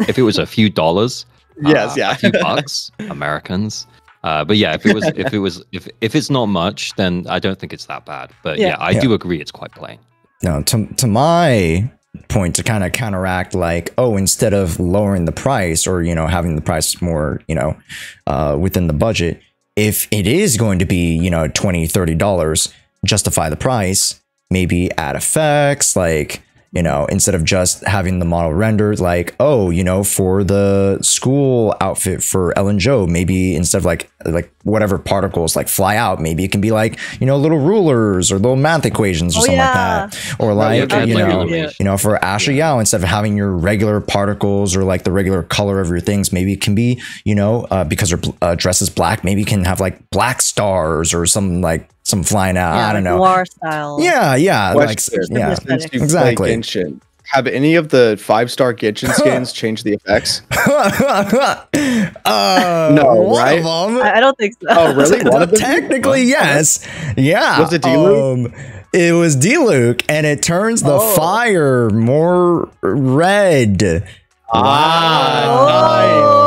if it was a few dollars, a few bucks, Americans. But yeah, if it's not much, then I don't think it's that bad. But I do agree, it's quite plain. No, to my point, to kind of counteract, like, oh, instead of lowering the price or, you know, having the price more, you know, within the budget, if it is going to be, you know, $20-$30, justify the price, maybe add effects, like, you know, instead of just having the model rendered, like, oh, you know, for the school outfit for Ellen Jo, maybe instead of like whatever particles like fly out. Maybe it can be like, you know, little rulers or little math equations or something like that. Or like, you know, for Astra, instead of having your regular particles or like the regular color of your things, maybe it can be, you know, because her dress is black, maybe you can have like black stars or something like some flying out. I don't know. Noir style. Yeah. Like, yeah, exactly. Have any of the 5-star Genshin skins changed the effects? No, right? I don't think so. Oh, really? Technically, yes. Yeah. Was it D-Luke? It was D-Luke, and it turns the fire more red. Nice.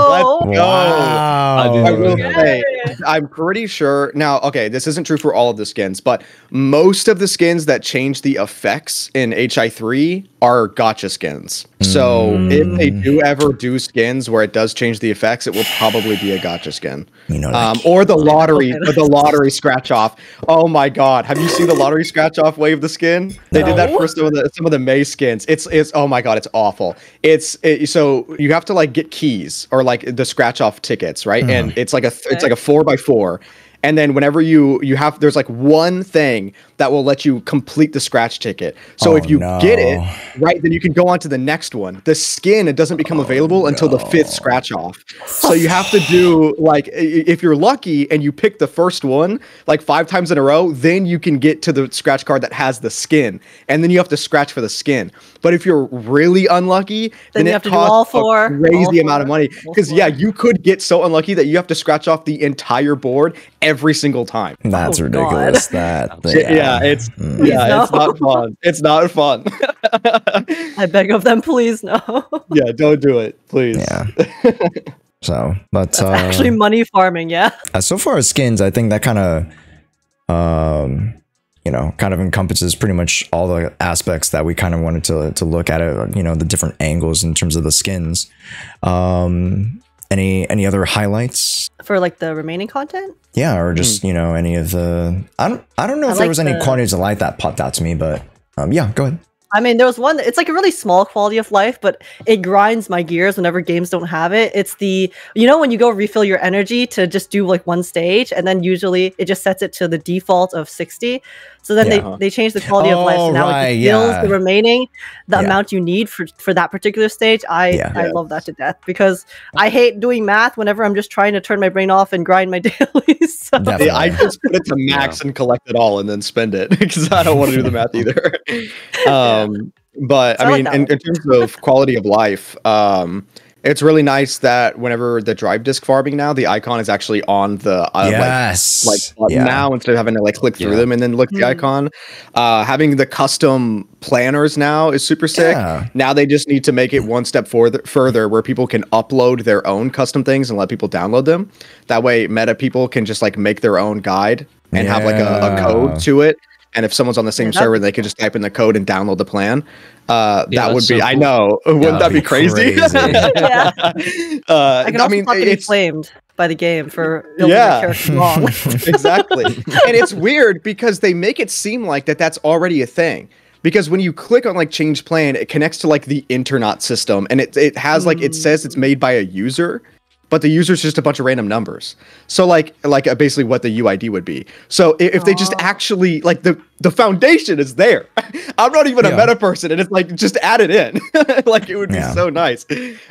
Let's go. Wow. I will say, I'm pretty sure now. Okay, this isn't true for all of the skins, but most of the skins that change the effects in HI3 are gacha skins. So if they do ever do skins where it does change the effects, it will probably be a gacha skin. You know, or the lottery, scratch off. Oh my god, have you seen the lottery scratch off wave the skin? They did that for some of the May skins. It's oh my god, it's awful. So you have to like get keys or like the scratch off tickets, right? And it's like a 4x4. And then whenever you have, there's like one thing that will let you complete the scratch ticket. So if you get it, right, then you can go on to the next one. The skin, it doesn't become available until the 5th scratch off. So you have to do like, if you're lucky and you pick the first one, like 5 times in a row, then you can get to the scratch card that has the skin. And then you have to scratch for the skin. But if you're really unlucky, then it costs a crazy amount of money. Because you could get so unlucky that you have to scratch off the entire board every single time. That's ridiculous. It's not fun. It's not fun. I beg of them, please, no. Yeah, don't do it, please. Yeah. So, but that's actually money farming, so far as skins, I think that kind of you know, kind of encompasses pretty much all the aspects that we kind of wanted to look at it, you know, the different angles in terms of the skins. Any other highlights for like the remaining content? Yeah, or just you know, any of the I don't know if there was any quantities of light that popped out to me, but yeah, go ahead. I mean, there was one, it's like a really small quality of life, but it grinds my gears whenever games don't have it. It's the, you know, when you go refill your energy to just do like one stage, and then usually it just sets it to the default of 60. So then they change the quality of life. So now it fills the remaining, the amount you need for that particular stage. I love that to death because I hate doing math whenever I'm just trying to turn my brain off and grind my dailies. So. I just put it to max and collect it all and then spend it because I don't want to do the math either. But I mean, in terms of quality of life, it's really nice that whenever the drive disk farming now, the icon is actually on the now instead of having to like click through them and then look at the icon. Having the custom planners now is super sick. Now they just need to make it one step further where people can upload their own custom things and let people download them. That way meta people can just like make their own guide and have like a code to it. And if someone's on the same server, they can just type in the code and download the plan. That would be, I know, wouldn't that be crazy? I can also get flamed by the game for building my character wrong. Exactly. And it's weird because they make it seem like that's already a thing. Because when you click on like change plan, it connects to like the Internaut system, and it has like it says it's made by a user. But the user is just a bunch of random numbers. So like basically what the UID would be. So if they just actually like the foundation is there. I'm not even a meta person, and it's like just add it in. Like it would be so nice.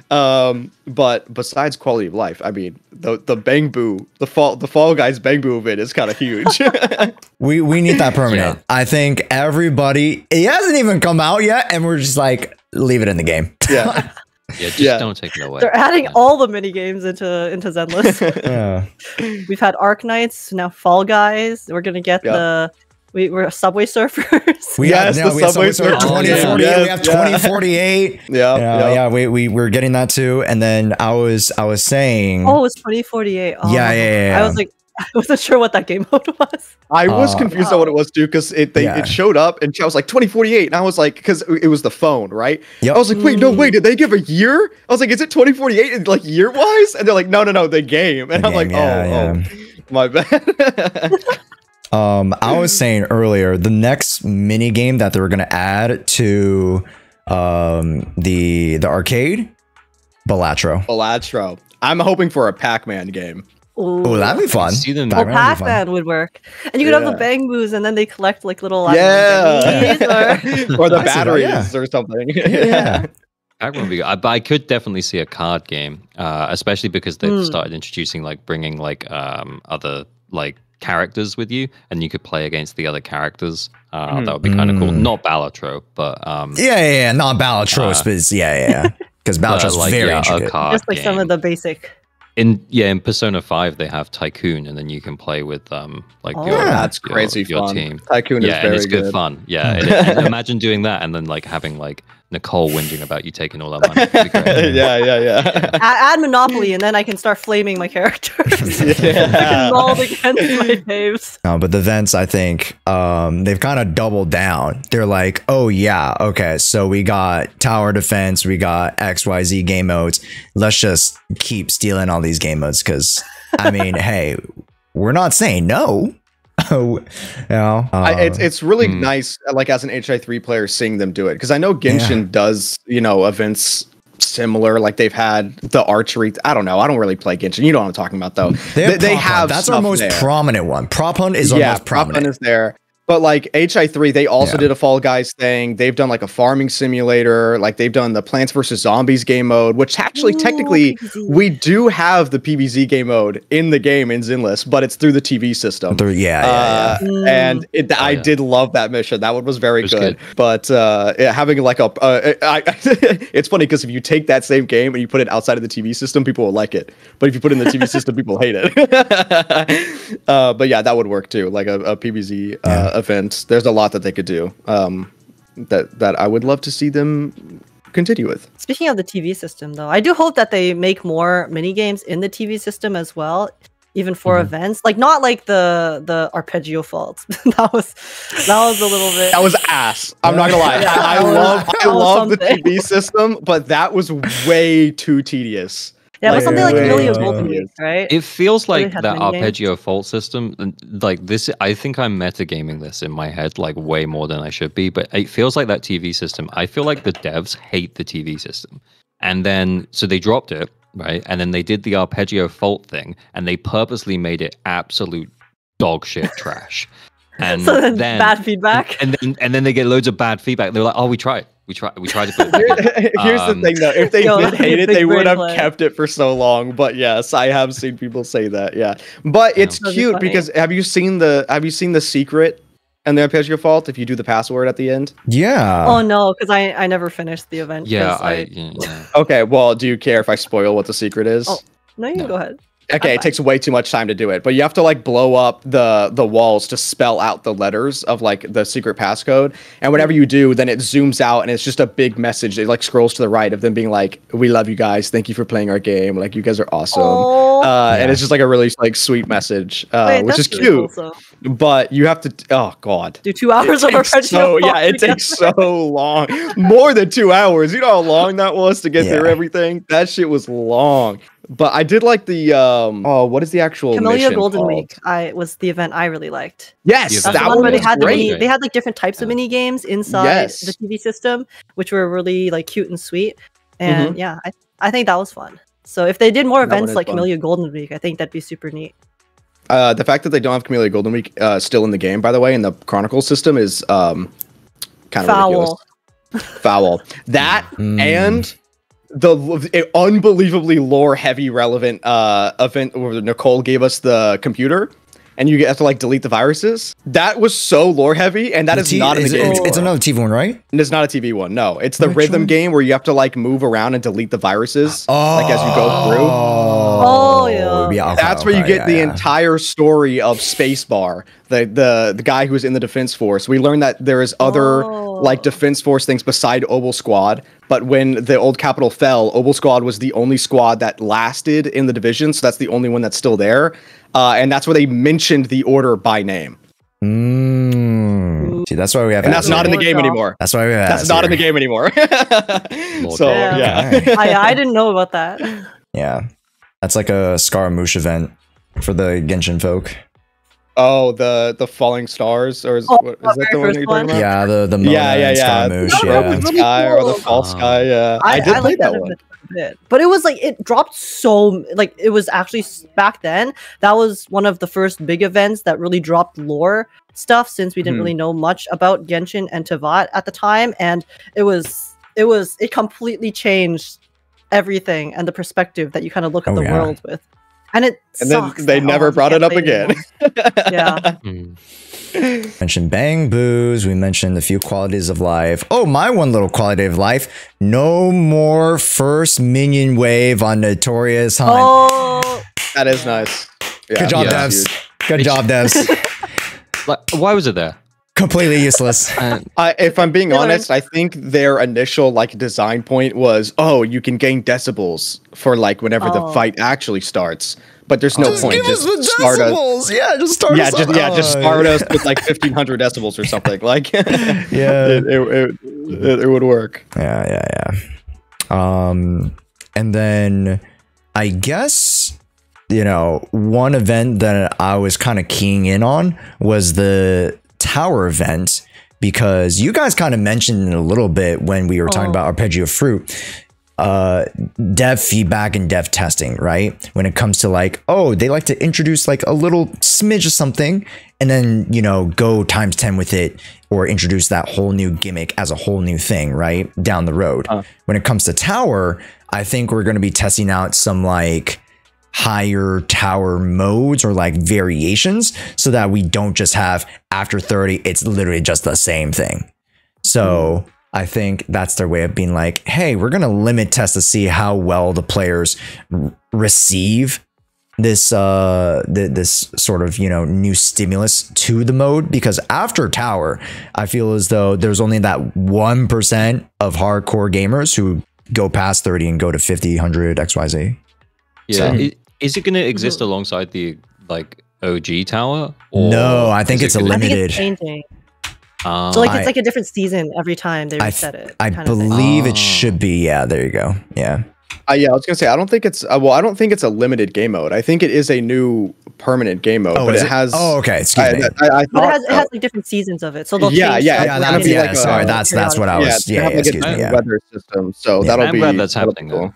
But besides quality of life, I mean the Bangbu, the Fall Guys Bangbu event is kind of huge. we need that permanent. I think everybody, it hasn't even come out yet, and we're just like leave it in the game. Yeah. Yeah, just don't take it away. They're adding all the mini games into Zenless. We've had Arc Knights, now Fall Guys. We're gonna get we're Subway Surfers. We have Subway Surfers 2048. We have 2048. We're getting that too. And then I was saying, oh, it's 2048. Oh, yeah. I was like, I wasn't sure what that game mode was. I was confused on what it was too, because it showed up and I was like 2048, and I was like, because it was the phone, right? I was like, wait, did they give a year? I was like, is it 2048 like year wise? And they're like, no, the game. And I'm like, oh, my bad. I was saying earlier, the next mini game that they were gonna add to the arcade, Balatro. I'm hoping for a Pac-Man game. Oh, that'd be fun. See them. Oh, Pac-Man would work. And you could have the bang boos, and then they collect like little or the batteries or something. Yeah. But I could definitely see a card game, especially because they've started introducing like bringing like other like characters with you, and you could play against the other characters. That would be kind of cool. Not Balatro, but not Balatros, but because Balatro's like, very intricate. Just like some of the basic. In Persona 5 they have Tycoon, and then you can play with that's crazy your fun. Team. Tycoon is very and it's good fun. And imagine doing that and then like having like Nicole whinging about you taking all that money. It'd be great. Yeah. Add Monopoly, and then I can start flaming my characters. I can mold against my faves. No, but the vents, I think, they've kind of doubled down. They're like, oh yeah, okay, so we got tower defense, we got XYZ game modes. Let's just keep stealing all these game modes, because I mean, hey, we're not saying no. It's really nice, like as an HI3 player, seeing them do it, because I know Genshin does events similar, like they've had the archery. I don't know, I don't really play Genshin. You know what I'm talking about, though. They have that's our most prominent one. Prop Hunt is our most prominent. Prop Hunt is there. But like HI3, they also did a Fall Guys thing. They've done like a farming simulator. Like they've ddone the Plants vs. Zombies game mode, which actually technically we do have the PvZ game mode in the game in Zenless, but it's through the TV system. And I did love that mission. That one was very good. But having like it's funny because if you take that same game and you put it outside of the TV system, people will like it. But if you put it in the TV system, people hate it. But yeah, that would work too. Like a PvZ event. There's a lot that they could do that I would love to see them continue with. Speaking of the TV system, though, I do hope that they make more mini games in the TV system as well, even for events. Like not like the arpeggio faults. that was a little bit. That was ass. I'm not gonna lie. I love the TV system, but that was way too tedious. Yeah, it was something like Amelia Golden Week, right? It feels like that arpeggio fault system, like this. I think I'm metagaming this in my head, like way more than I should be. But it feels like that TV system. I feel like the devs hate the TV system, and then so they dropped it, right? And then they did the arpeggio fault thing, and they purposely made it absolute dog shit trash. And so then bad feedback, and then they get loads of bad feedback. They're like, "Oh, we tried to put it." Here's the thing, though. If they did hate it, they would have kept it for so long. But yes, I have seen people say that. Yeah, but it's cute because have you seen the secret and the arpeggio fault? If you do the password at the end. Yeah. Oh no, because I never finished the event. Yeah, Okay, well, do you care if I spoil what the secret is? Oh, no, you can go ahead. Okay, it takes way too much time to do it, but you have to like blow up the walls to spell out the letters of like the secret passcode. And whenever you do, then it zooms out and it's just a big message. It like scrolls to the right of them being like, "We love you guys. Thank you for playing our game. Like you guys are awesome." And it's just like a really like sweet message, which is cute. Cool, but you have to. Oh God. Do 2 hours of arpeggio. It takes so long. More than 2 hours. You know how long that was to get through everything? That shit was long. But I did like the what is the actual Camellia mission Golden called? Week. Was the event I really liked. Yes, that one where they had they had like different types of mini games inside the TV system, which were really like cute and sweet. And I think that was fun. So if they did more events like Camellia Golden Week, I think that'd be super neat. The fact that they don't have Camellia Golden Week still in the game, by the way, in the Chronicle system is kind of ridiculous. Foul. That and the unbelievably lore heavy relevant event where Nicole gave us the computer and you have to like delete the viruses. That was so lore heavy, and that is not in the game. It's another TV one, right? And it's not a TV one. No, it's the rhythm game where you have to like move around and delete the viruses like as you go through. Oh yeah. That's where you get the entire story of Spacebar, the guy who was in the Defense Force. We learned that there is other like Defense Force things beside Obel Squad, but when the old capital fell, Obel Squad was the only squad that lasted in the division, so that's the only one that's still there. And that's where they mentioned the Order by name. See, that's why we have. And that's not in the game anymore. That's why we have. That's not in the game anymore. So I didn't know about that. Yeah, that's like a Scaramouche event for the Genshin folk. Oh, the falling stars, or is that the one you're talking about? Yeah, the Mona and Scaramouche, Broken Sky or the False Sky. Yeah, I did play that one. But it was like it dropped so like it was actually back then that was one of the first big events that really dropped lore stuff since we didn't really know much about Genshin and Tevat at the time, and it completely changed everything and the perspective that you kind of look at the world with. And then they never brought it up again. Yeah. Mentioned bang boos. We mentioned a few qualities of life. Oh, my one little quality of life: no more first minion wave on Notorious Hunt. Oh, that is nice. Yeah, good job, devs. Good job, devs. Why was it there? Completely useless. If I'm being honest, I think their initial like design point was, oh, you can gain decibels for like whenever the fight actually starts. But there's no point. Just start us. Yeah, just start us. Just start us with like 1500 decibels or something. Like, it would work. Yeah. And then I guess, you know, one event that I was kind of keying in on was the tower event, because you guys kind of mentioned it a little bit when we were talking about Arpeggio Fruit. Dev feedback and dev testing, right? When it comes to like, oh, they like to introduce like a little smidge of something and then, you know, go times 10 with it, or introduce that whole new gimmick as a whole new thing, right? Down the road. When it comes to tower, I think we're going to be testing out some like higher tower modes or like variations, so that we don't just have after 30, it's literally just the same thing. So I think that's their way of being like, hey, we're going to limit test to see how well the players receive this this sort of, you know, new stimulus to the mode, because after tower, I feel as though there's only that 1% of hardcore gamers who go past 30 and go to 50, 100, XYZ. Yeah. So, is it going to exist alongside the like OG tower? Or no, I think it's a limited. I think it's changing. So like it's like a different season every time they reset it. I believe it should be. Yeah, there you go. Yeah. Yeah, I was gonna say I don't think it's I don't think it's a limited game mode. I think it is a new permanent game mode, but it has. Oh, okay. Excuse me. But it has like different seasons of it, so they'll change. Sorry, that's what I was. Excuse me. Weather system, so that'll be. I'm glad that's happening. Cool.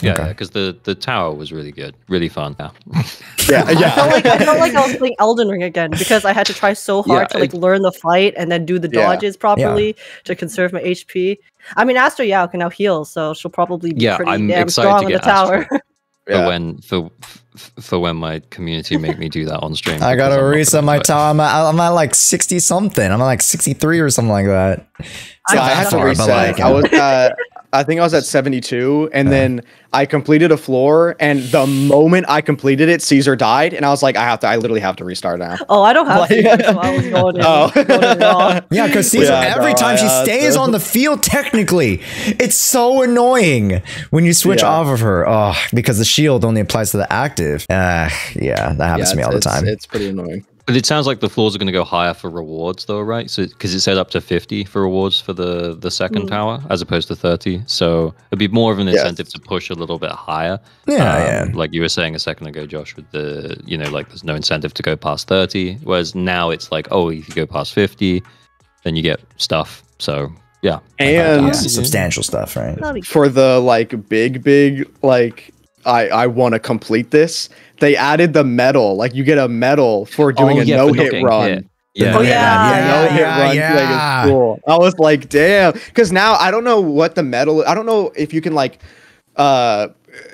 Yeah, because the tower was really good, really fun. Yeah. I felt like I was playing Elden Ring again, because I had to try so hard to like learn the fight and then do the dodges properly to conserve my HP. I mean, Astra can now heal, so she'll probably be pretty damn strong in the tower. For when my community make me do that on stream. I gotta reset my tower. I'm at like 60 something. I'm at like 63 or something like that. I had to reset. I think I was at 72, and then I completed a floor, and the moment I completed it, Caesar died, and I was like, I literally have to restart now. Oh, I don't have to. So I was going in. Yeah, because Caesar, every time she stays on the field, technically, it's so annoying when you switch off of her. Oh, because the shield only applies to the active. Yeah, that happens to me all the time. It's pretty annoying. But it sounds like the floors are going to go higher for rewards, though, right? So because it said up to 50 for rewards for the second tower, as opposed to 30. So it'd be more of an incentive to push a little bit higher. Like you were saying a second ago, Josh, with the, you know, like there's no incentive to go past 30. Whereas now it's like, oh, if you go past 50, then you get stuff. So yeah, and substantial stuff, right? For the like big like I want to complete this. They added the medal. Like you get a medal for doing a no-hit run. No-hit run. Like, it's cool. I was like, damn. Because now I don't know what the medal. I don't know if you can like,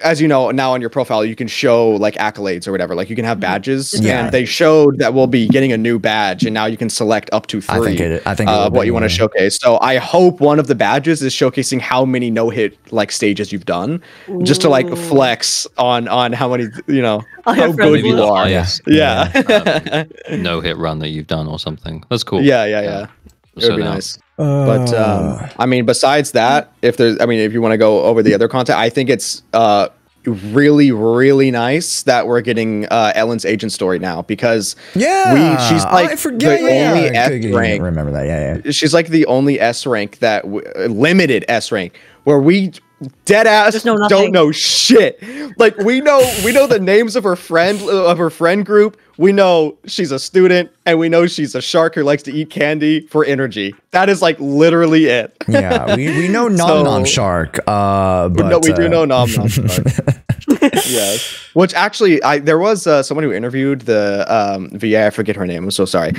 as you know, now on your profile you can show like accolades or whatever. Like you can have badges, and they showed that we'll be getting a new badge, and now you can select up to 3. I think what you want to showcase. So I hope one of the badges is showcasing how many no-hit like stages you've done, just to like flex on how many, you know, how good you are. No-hit run that you've done or something. That's cool. Yeah. It would be nice. But I mean, besides that, if you want to go over the other content, I think it's really, really nice that we're getting Ellen's agent story now, because she's like the only S rank. Remember that? Yeah. She's like the only S rank that limited S rank where we dead ass don't know shit. Like we know the names of her friend group. We know she's a student, and we know she's a shark who likes to eat candy for energy. That is like literally it. Yeah, we know Nom Nom Shark. But we do know Nom Nom Shark. Yes. Which actually, there was someone who interviewed the VA. I forget her name. I'm so sorry.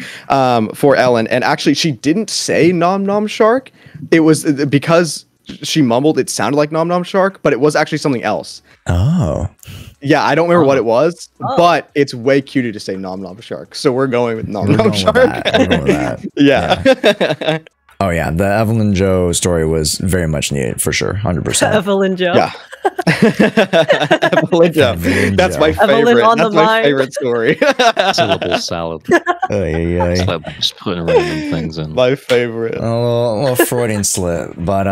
For Ellen, and actually, she didn't say Nom Nom Shark. It was because she mumbled. It sounded like Nom Nom Shark, but it was actually something else. Oh. Yeah, I don't remember what it was, but it's way cuter to say Nom Nom Shark. So we're going with Nom Nom Shark. We're going with that. Yeah. Oh yeah, the Evelyn Joe story was very much needed for sure, 100%. Evelyn Joe. Yeah. Evelyn Joe. That's my favorite. That's my favorite story. Syllable salad. Just putting random things in. My favorite. A little Freudian slip, but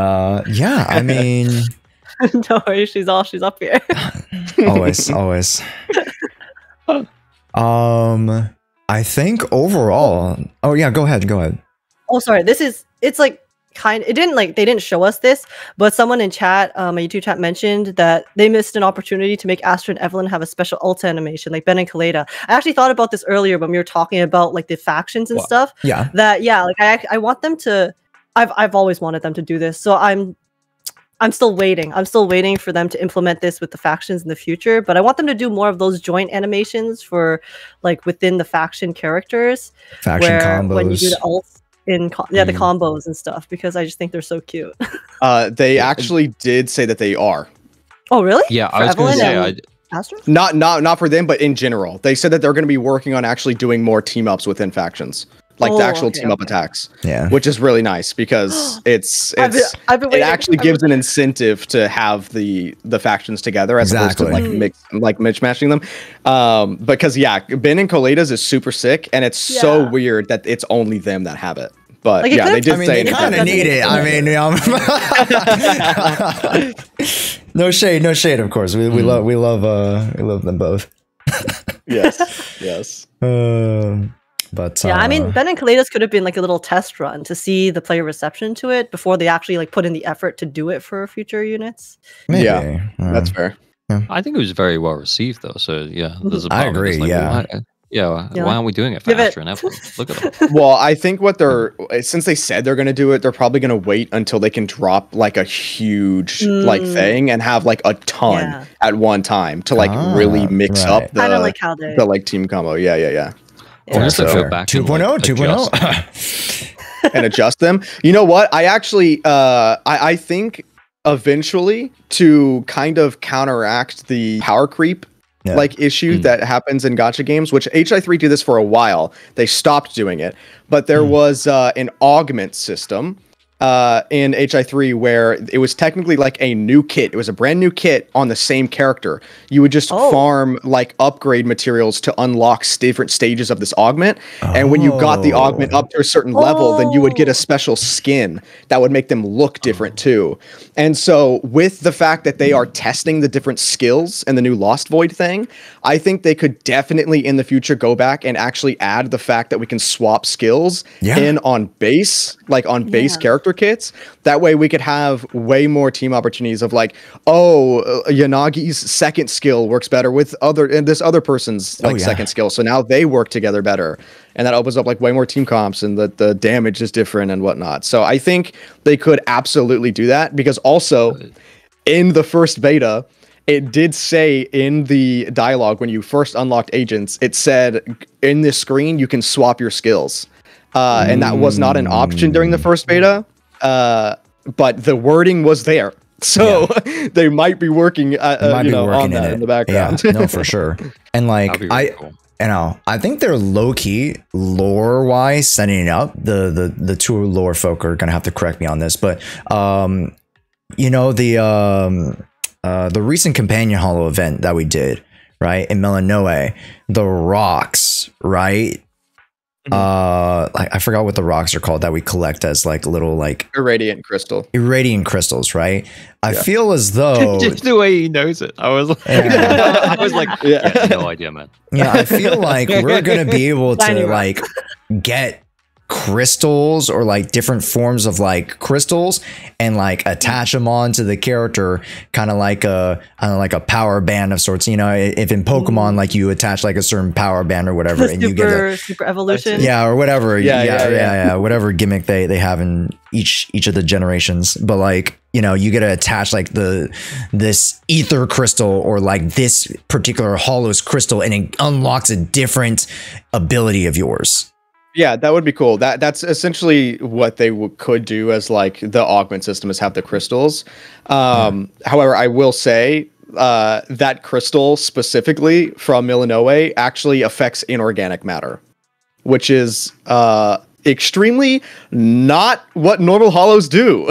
yeah, I mean. Don't worry, she's up here. always. I think overall. Oh yeah, go ahead. Oh, sorry. It's like they didn't show us this, but someone in chat, my YouTube chat mentioned that they missed an opportunity to make Astra and Evelyn have a special ulta animation, like Ben and Kaleda. I actually thought about this earlier when we were talking about like the factions and stuff. Yeah. I want them to. I've always wanted them to do this, so I'm still waiting. I'm still waiting for them to implement this with the factions in the future, but I want them to do more of those joint animations for like within the faction characters. Faction combos. When you do the ults the combos and stuff, because I just think they're so cute. They actually did say that they are. Oh, really? Yeah, I was going to say Astra? Not for them, but in general. They said that they're going to be working on actually doing more team ups within factions. Like the actual team up attacks, which is really nice because it actually gives an incentive to have the factions together as opposed to like mishmashing them. Because Ben and Kaleda's is super sick, and it's so weird that it's only them that have it. But like they did say they kind of need it. I mean, no shade, of course. We love them both. Yes. But I mean, Ben and Kaleda's could have been like a little test run to see the player reception to it before they actually like put in the effort to do it for future units. Maybe. Yeah, that's fair. Yeah. I think it was very well received though. So yeah, there's a I agree. Like, why aren't we doing it for Astra and Evelyn? Look at them. Well, I think since they said they're going to do it, they're probably going to wait until they can drop like a huge like thing and have like a ton at one time to like really mix up the like team combo. Yeah. Or so go back 2.0 and adjust them. You know what? I actually I think eventually to kind of counteract the power creep like issue that happens in gacha games, which HI3 did this for a while. They stopped doing it, but there was an augment system in HI3 where it was technically like a new kit. It was a brand new kit on the same character. You would just farm like upgrade materials to unlock different stages of this augment. And when you got the augment up to a certain level, then you would get a special skin that would make them look different too. And so with the fact that they are testing the different skills and the new Lost Void thing, I think they could definitely in the future go back and actually add the fact that we can swap skills in on base, like on base character kits. That way we could have way more team opportunities of like, Yanagi's second skill works better with this other person's like second skill. So now they work together better. And that opens up like way more team comps, and the damage is different and whatnot. So I think they could absolutely do that, because also in the first beta, it did say in the dialogue when you first unlocked agents, it said in this screen you can swap your skills. And that was not an option during the first beta, but the wording was there. So they might be working, on that in the background. Yeah, no, for sure. And like I think they're low key lore wise setting up. The two lore folk are gonna have to correct me on this, but the recent companion holo event that we did, right, in Melanoe, the rocks, right? I forgot what the rocks are called that we collect as like little like irradiant crystals, right? I feel as though just the way he knows it, I was like, no idea, man. Yeah, I feel like we're gonna be able to like get crystals or like different forms of like crystals and like attach them onto the character, kind of like a power band of sorts. You know, if in Pokemon like you attach like a certain power band or whatever, and you get a super evolution, or whatever, whatever gimmick they have in each of the generations. But like, you know, you get to attach like this ether crystal or like this particular Hollows crystal, and it unlocks a different ability of yours. Yeah, that would be cool. That's essentially what they could do as like the augment system, is have the crystals. However, I will say that crystal specifically from Milanoe actually affects inorganic matter, which is extremely not what normal Hollows do.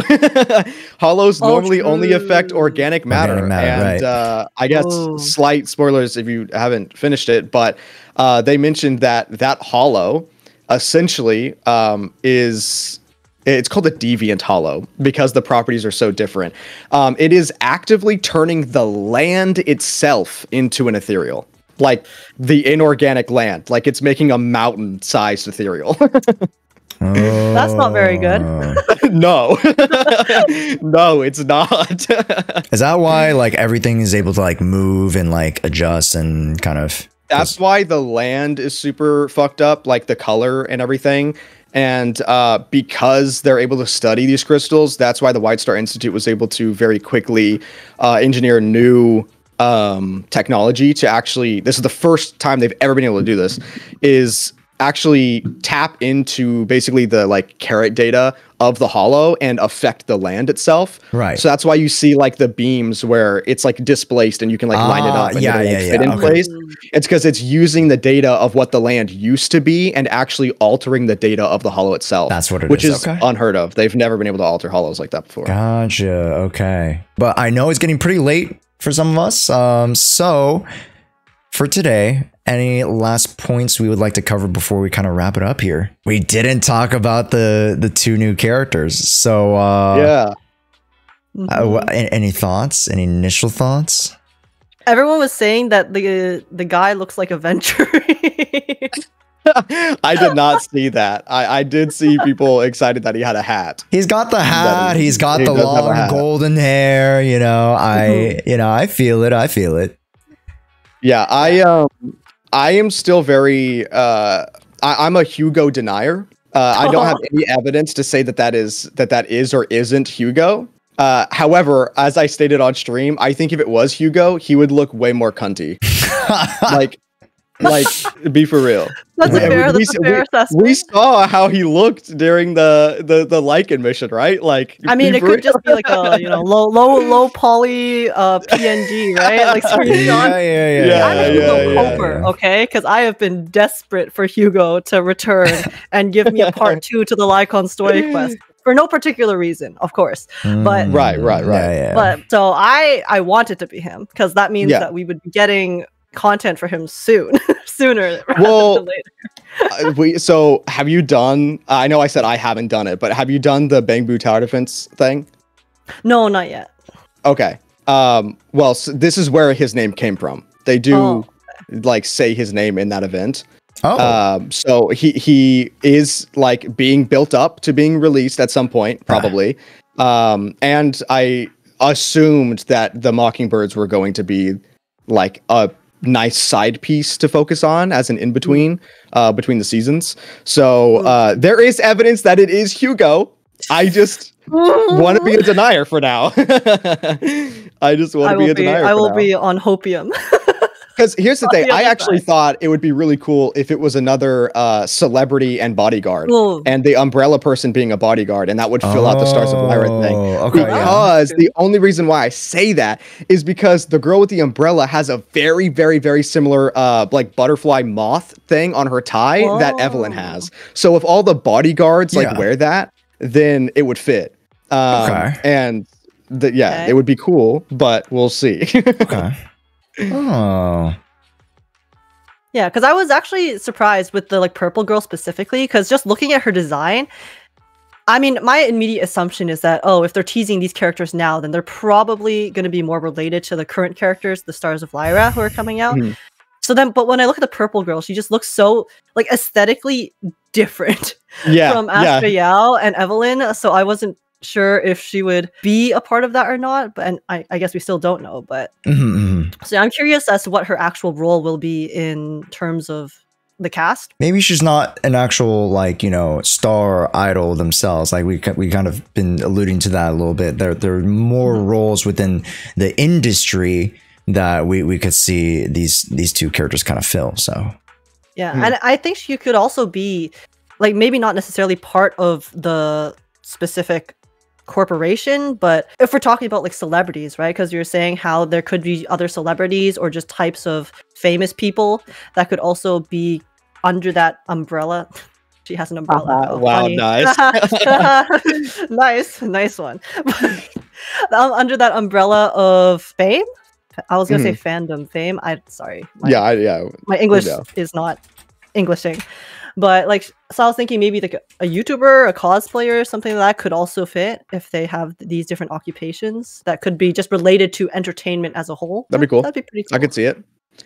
Hollows normally only affect organic matter. And right. I guess slight spoilers if you haven't finished it, but they mentioned that Hollow essentially it's called a deviant hollow because the properties are so different. It is actively turning the land itself into an ethereal, like the inorganic land, like it's making a mountain-sized ethereal. That's not very good. No. No, it's not. Is that why like everything is able to like move and like adjust and kind of... That's why the land is super fucked up, like the color and everything. And because they're able to study these crystals, that's why the White Star Institute was able to very quickly engineer new technology to actually, this is the first time they've ever been able to do this, is actually tap into basically the like carrot data of the hollow and affect the land itself. Right. So that's why you see like the beams where it's like displaced and you can like line it up and fit in place. It's because it's using the data of what the land used to be and actually altering the data of the hollow itself. That's what it is. Which is unheard of. They've never been able to alter hollows like that before. Gotcha. Okay. But I know it's getting pretty late for some of us. So for today, any last points we would like to cover before we kind of wrap it up here? We didn't talk about the two new characters. So any thoughts? Any initial thoughts? Everyone was saying that the guy looks like a Venturi. I did not see that. I did see people excited that he had a hat. He's got the hat. He's got the long golden hair. You know, I feel it. I feel it. Yeah, I am still very I'm a Hugo denier. I don't have any evidence to say that is or isn't Hugo. However, as I stated on stream, I think if it was Hugo, he would look way more cunty. like be for real. That's a fair assessment. We saw how he looked during the Lycan mission, right? Like, I mean, it could just be like a low poly PNG, right? Like I'm a Hugo Coper, okay? Because I have been desperate for Hugo to return and give me a part 2 to the Lycon story quest. For no particular reason, of course. But right. But so I want it to be him because that means that we would be getting content for him sooner rather than later. So have you done, I know I said I haven't done it, but have you done the Bangbu Tower Defense thing? No, not yet. Okay. Well, so this is where his name came from. They do like say his name in that event. So he is like being built up to being released at some point, probably. And I assumed that the Mockingbirds were going to be like a nice side piece to focus on as an in-between between the seasons. So there is evidence that it is Hugo. I just want to be a denier for now. I just want to be a denier. I will be on hopium. Because here's the thing, I actually thought it would be really cool if it was another celebrity and bodyguard, and the umbrella person being a bodyguard, and that would fill out the Stars of Lyra thing. Because the only reason why I say that is because the girl with the umbrella has a very, very, very similar like butterfly moth thing on her tie that Evelyn has. So if all the bodyguards like wear that, then it would fit. And it would be cool, but we'll see. Oh. Yeah, because I was actually surprised with the like purple girl specifically, because just looking at her design, I mean, my immediate assumption is that, if they're teasing these characters now, then they're probably going to be more related to the current characters, the Stars of Lyra, who are coming out. So then, but when I look at the purple girl, she just looks so like aesthetically different from Astra and Evelyn. So I wasn't sure if she would be a part of that or not, but I guess we still don't know. But so I'm curious as to what her actual role will be in terms of the cast. Maybe she's not an actual, like, you know, star idol themselves. Like we kind of been alluding to that a little bit. There are more roles within the industry that we could see these two characters kind of fill. So yeah, and I think she could also be, like, maybe not necessarily part of the specific corporation, but if we're talking about like celebrities, right? Because you're saying how there could be other celebrities or just types of famous people that could also be under that umbrella. She has an umbrella. Oh, wow, funny. Nice. nice one. Under that umbrella of fame. I was gonna say fandom, fame. Sorry. My English is not Englishing. But like, so I was thinking maybe like a YouTuber, a cosplayer, something like that could also fit if they have these different occupations that could be just related to entertainment as a whole. That'd be cool. That'd be pretty cool. I could see it.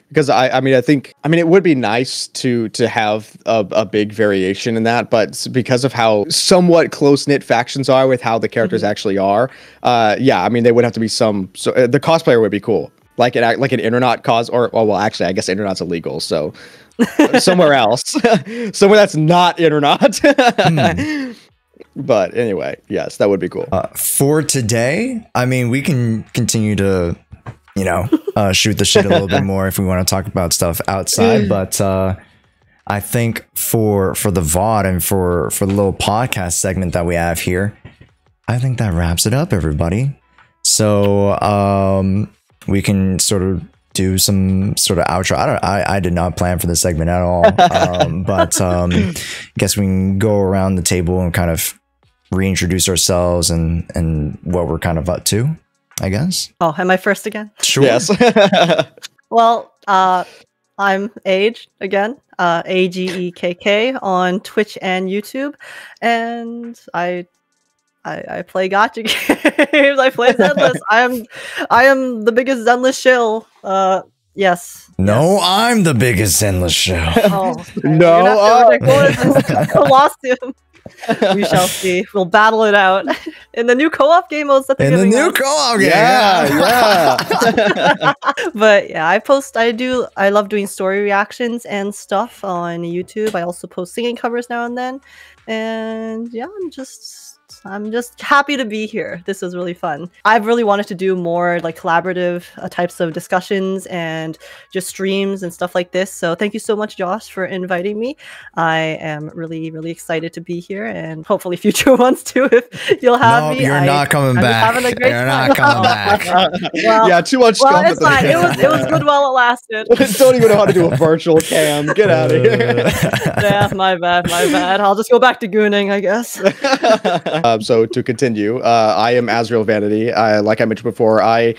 Because I mean, it would be nice to have a big variation in that, but because of how somewhat close-knit factions are with how the characters actually are, yeah, I mean, they would have to be some. So the cosplayer would be cool, like an Internet cos, or well, actually, I guess Internet's illegal, so somewhere else, somewhere that's not Internet. But anyway, yes, that would be cool. For today, I mean, we can continue to, you know, shoot the shit a little bit more if we want to talk about stuff outside. But I think for the VOD and for the little podcast segment that we have here, I think that wraps it up, everybody. So we can sort of do some sort of outro. I did not plan for this segment at all. But I guess we can go around the table and kind of reintroduce ourselves and what we're kind of up to, I guess. Oh, am I first again? Sure. Yes. Well, I'm Age again, Agekk on Twitch and YouTube, and I play Gacha games. I play Zenless. I am the biggest Zenless shill. Yes. No, yes. I'm the biggest Zenless shill. Oh, no. Lost him. We shall see. We'll battle it out in the new co-op game modes that they're In the new out. co-op game. Yeah. But yeah, I love doing story reactions and stuff on YouTube. I also post singing covers now and then. And yeah, I'm just happy to be here. This is really fun. I've really wanted to do more like collaborative types of discussions and just streams and stuff like this. So thank you so much, Josh, for inviting me. I am really, really excited to be here, and hopefully future ones too, if you'll have me. You're not coming back. You're not coming back. Well, yeah, too much. Well, it's fine. It was good while it lasted. Don't even know how to do a virtual cam. Get out of here. Yeah, my bad. I'll just go back to gooning, I guess. So to continue, I am Azrial Vanity. Like I mentioned before, I'm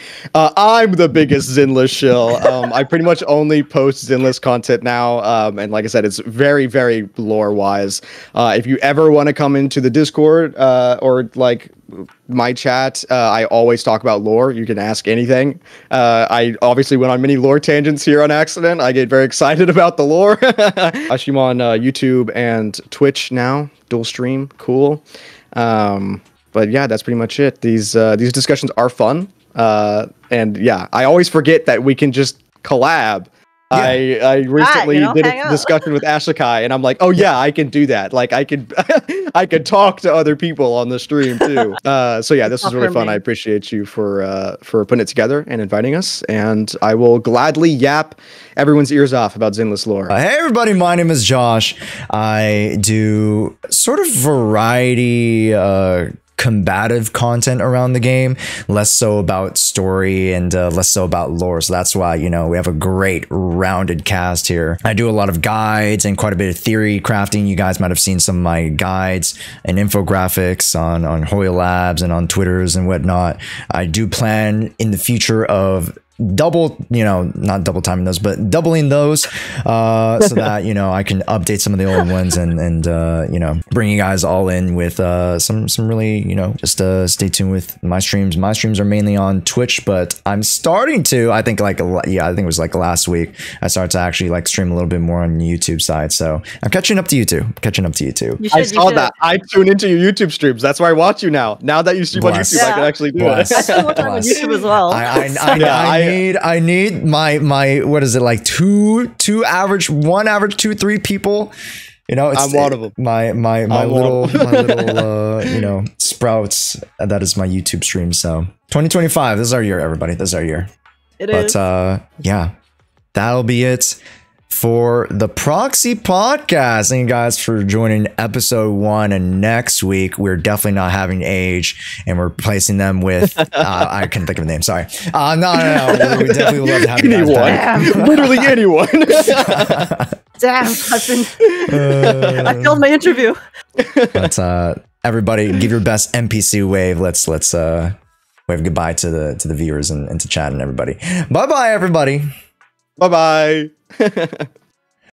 the biggest Zenless shill. I pretty much only post Zenless content now, and like I said, it's very, very lore-wise. If you ever want to come into the Discord or like my chat, I always talk about lore. You can ask anything. I obviously went on many lore tangents here on accident. I get very excited about the lore. I stream on YouTube and Twitch now, dual stream, cool. But yeah, that's pretty much it. These discussions are fun. And yeah, I always forget that we can just collab. Yeah. I recently did a discussion with Astra, and I'm like, oh yeah, I can do that. Like I could I could talk to other people on the stream too. So yeah, this is really fun. I appreciate you for putting it together and inviting us, and I will gladly yap everyone's ears off about Zenless lore. Hey everybody, my name is Josh. I do sort of variety combative content around the game, less so about story and less so about lore. So that's why, you know, we have a great rounded cast here. I do a lot of guides and quite a bit of theory crafting. You guys might have seen some of my guides and infographics on Jshoea Labs and on Twitters and whatnot. I do plan in the future of double, not double timing those, but doubling those, so that I can update some of the old ones and bring you guys all in with some really just stay tuned with my streams. My streams are mainly on Twitch, but I'm starting to, I think it was like last week, I started to actually like stream a little bit more on the YouTube side. So I'm catching up to you too. I saw that. I tune into your YouTube streams. That's why I watch you now. Now that you stream on YouTube, I can actually do it. I spend more time on YouTube as well. I need my what is it, like two average, 3 people. I'm one of them. My little sprouts. That is my YouTube stream. So 2025. This is our year, everybody. This is our year. It is. But yeah, that'll be it for the Proxy podcast. Thank you guys for joining episode 1. And next week we're definitely not having Age, and we're replacing them with I couldn't think of a name. Sorry. No. We definitely would love to have you guys back. Literally anyone. Damn, I failed my interview. But everybody, give your best NPC wave. Let's wave goodbye to the viewers and to chat and everybody. Bye bye, everybody. Bye bye.